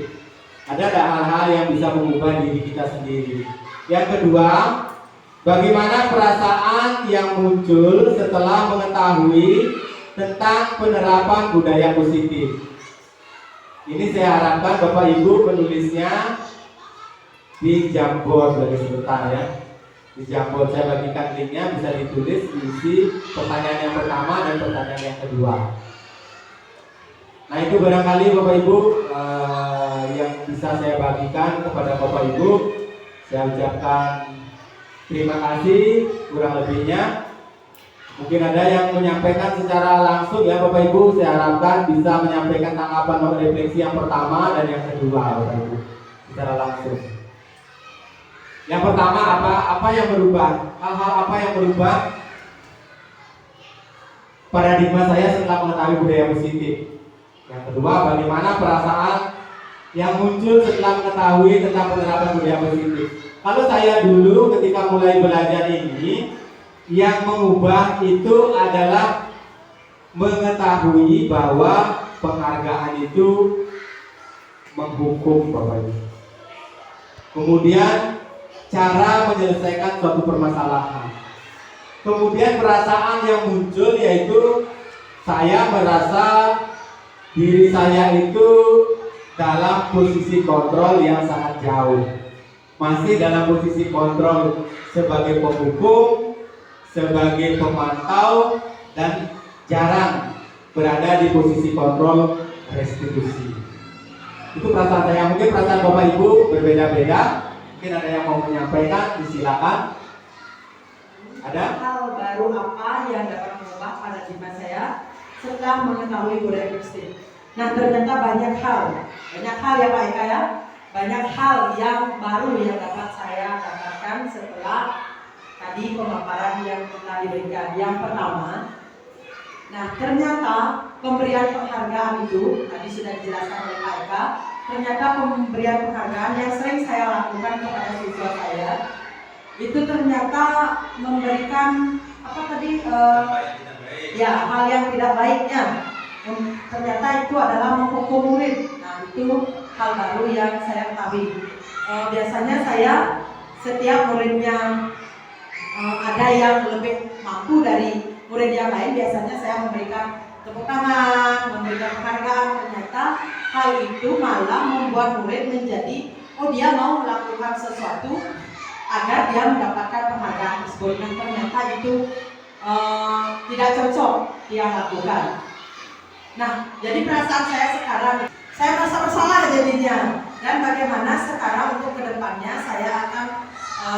Ada hal-hal yang bisa mengubah diri kita sendiri. Yang kedua, bagaimana perasaan yang muncul setelah mengetahui tentang penerapan budaya positif? Ini saya harapkan Bapak Ibu menulisnya di Jamboard dari sebentar ya. Di Jamboard saya bagikan linknya, bisa ditulis, diisi pertanyaan yang pertama dan pertanyaan yang kedua. Nah itu barangkali Bapak Ibu yang bisa saya bagikan kepada Bapak Ibu. Saya ucapkan terima kasih, kurang lebihnya. Mungkin ada yang menyampaikan secara langsung ya Bapak Ibu. Saya harapkan bisa menyampaikan tanggapan atau refleksi yang pertama dan yang kedua Bapak Ibu secara langsung. Yang pertama apa yang berubah? Hal-hal apa yang berubah paradigma saya setelah mengetahui budaya positif? Yang kedua, bagaimana perasaan yang muncul setelah mengetahui tentang penerapan budaya positif? Kalau saya dulu ketika mulai belajar ini, yang mengubah itu adalah mengetahui bahwa penghargaan itu menghukum Bapak Ibu. Kemudian cara menyelesaikan suatu permasalahan. Kemudian perasaan yang muncul yaitu saya merasa diri saya itu dalam posisi kontrol yang sangat jauh. Masih dalam posisi kontrol sebagai penghukum, sebagai pemantau, dan jarang berada di posisi kontrol restitusi. Itu perasaan saya. Mungkin perasaan Bapak Ibu berbeda-beda. Mungkin ada yang mau menyampaikan, silakan. Ada? Hal baru apa yang dapat mengubah paradigma saya setelah mengetahui budaya positif? Nah ternyata banyak hal ya Pak Eka ya. Banyak hal yang baru yang dapat saya dapatkan setelah tadi pemaparan yang telah diberikan. Yang pertama, nah ternyata pemberian penghargaan itu tadi sudah dijelaskan oleh Pak Eka. Ternyata pemberian penghargaan yang sering saya lakukan kepada siswa saya itu ternyata memberikan apa tadi ya hal yang tidak baiknya. Ternyata itu adalah menghukum murid. Nah itu hal baru yang saya ketahui. Biasanya saya setiap muridnya ada yang lebih mampu dari murid yang lain, biasanya saya memberikan tepuk tangan, memberikan penghargaan. Ternyata hal itu malah membuat murid menjadi dia mau melakukan sesuatu agar dia mendapatkan penghargaan tersebut. Dan ternyata itu tidak cocok dia lakukan. Nah, jadi perasaan saya sekarang, saya merasa bersalah jadinya. Dan bagaimana sekarang untuk kedepannya saya akan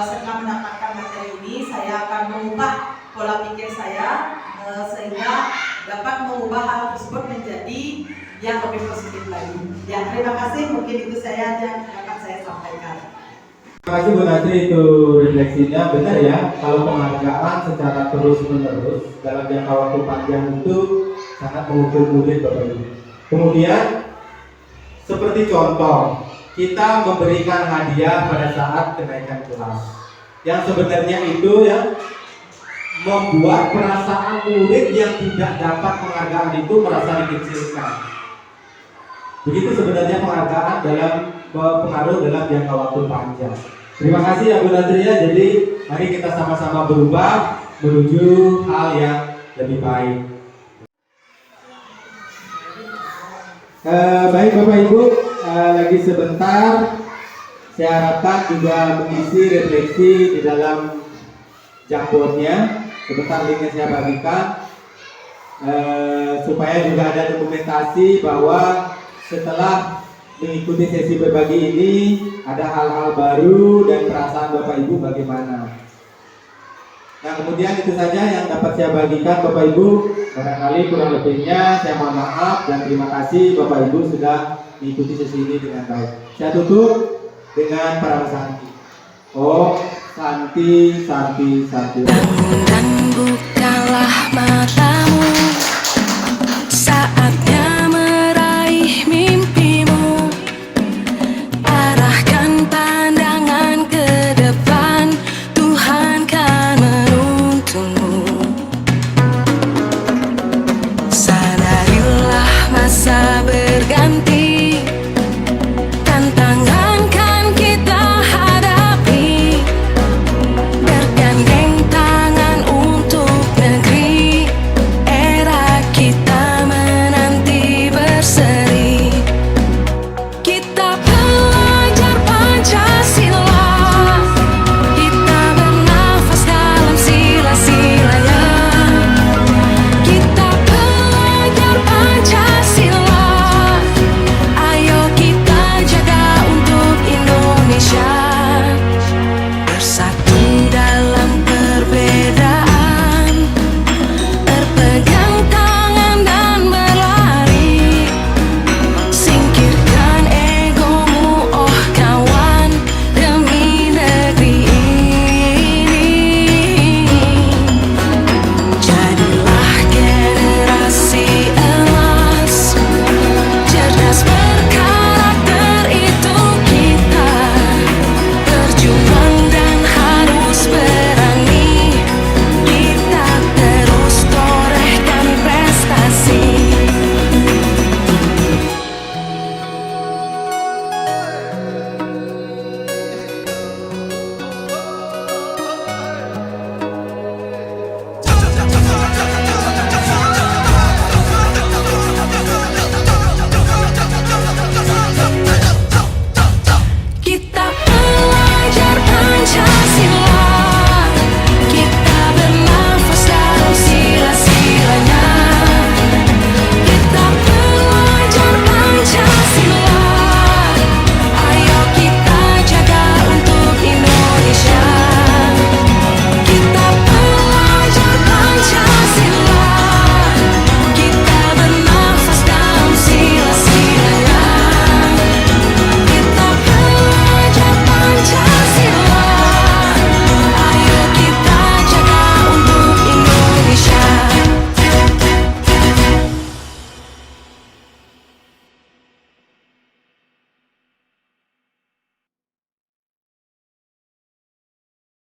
setelah mendapatkan materi ini, saya akan mengubah pola pikir saya sehingga dapat mengubah hal tersebut menjadi yang lebih positif lagi. Ya, terima kasih. Mungkin itu saja yang dapat saya sampaikan. Terima kasih Bu Nasri, itu refleksinya benar ya. Kalau penghargaan secara terus-menerus dalam jangka waktu panjang itu sangat mengukur murid Bapak Ibu. Kemudian seperti contoh, kita memberikan hadiah pada saat kenaikan kelas. Yang sebenarnya itu ya membuat perasaan murid yang tidak dapat penghargaan itu merasa dikecilkan. Begitu sebenarnya penghargaan dalam berpengaruh dalam jangka waktu panjang. Terima kasih ya Bu Nasri ya. Jadi mari kita sama-sama berubah menuju hal yang lebih baik. Baik Bapak Ibu, lagi sebentar saya harapkan juga mengisi refleksi di dalam jamboardnya. Sebentar linknya saya bagikan supaya juga ada dokumentasi bahwa setelah mengikuti sesi berbagi ini ada hal-hal baru dan perasaan Bapak Ibu bagaimana. Nah kemudian itu saja yang dapat saya bagikan Bapak Ibu. Barangkali kurang lebihnya saya mohon maaf dan terima kasih Bapak Ibu sudah mengikuti sesi ini dengan baik. Saya tutup. dengan para santi. Oh, santi, santi, santi. Bangun dan bukalah mata.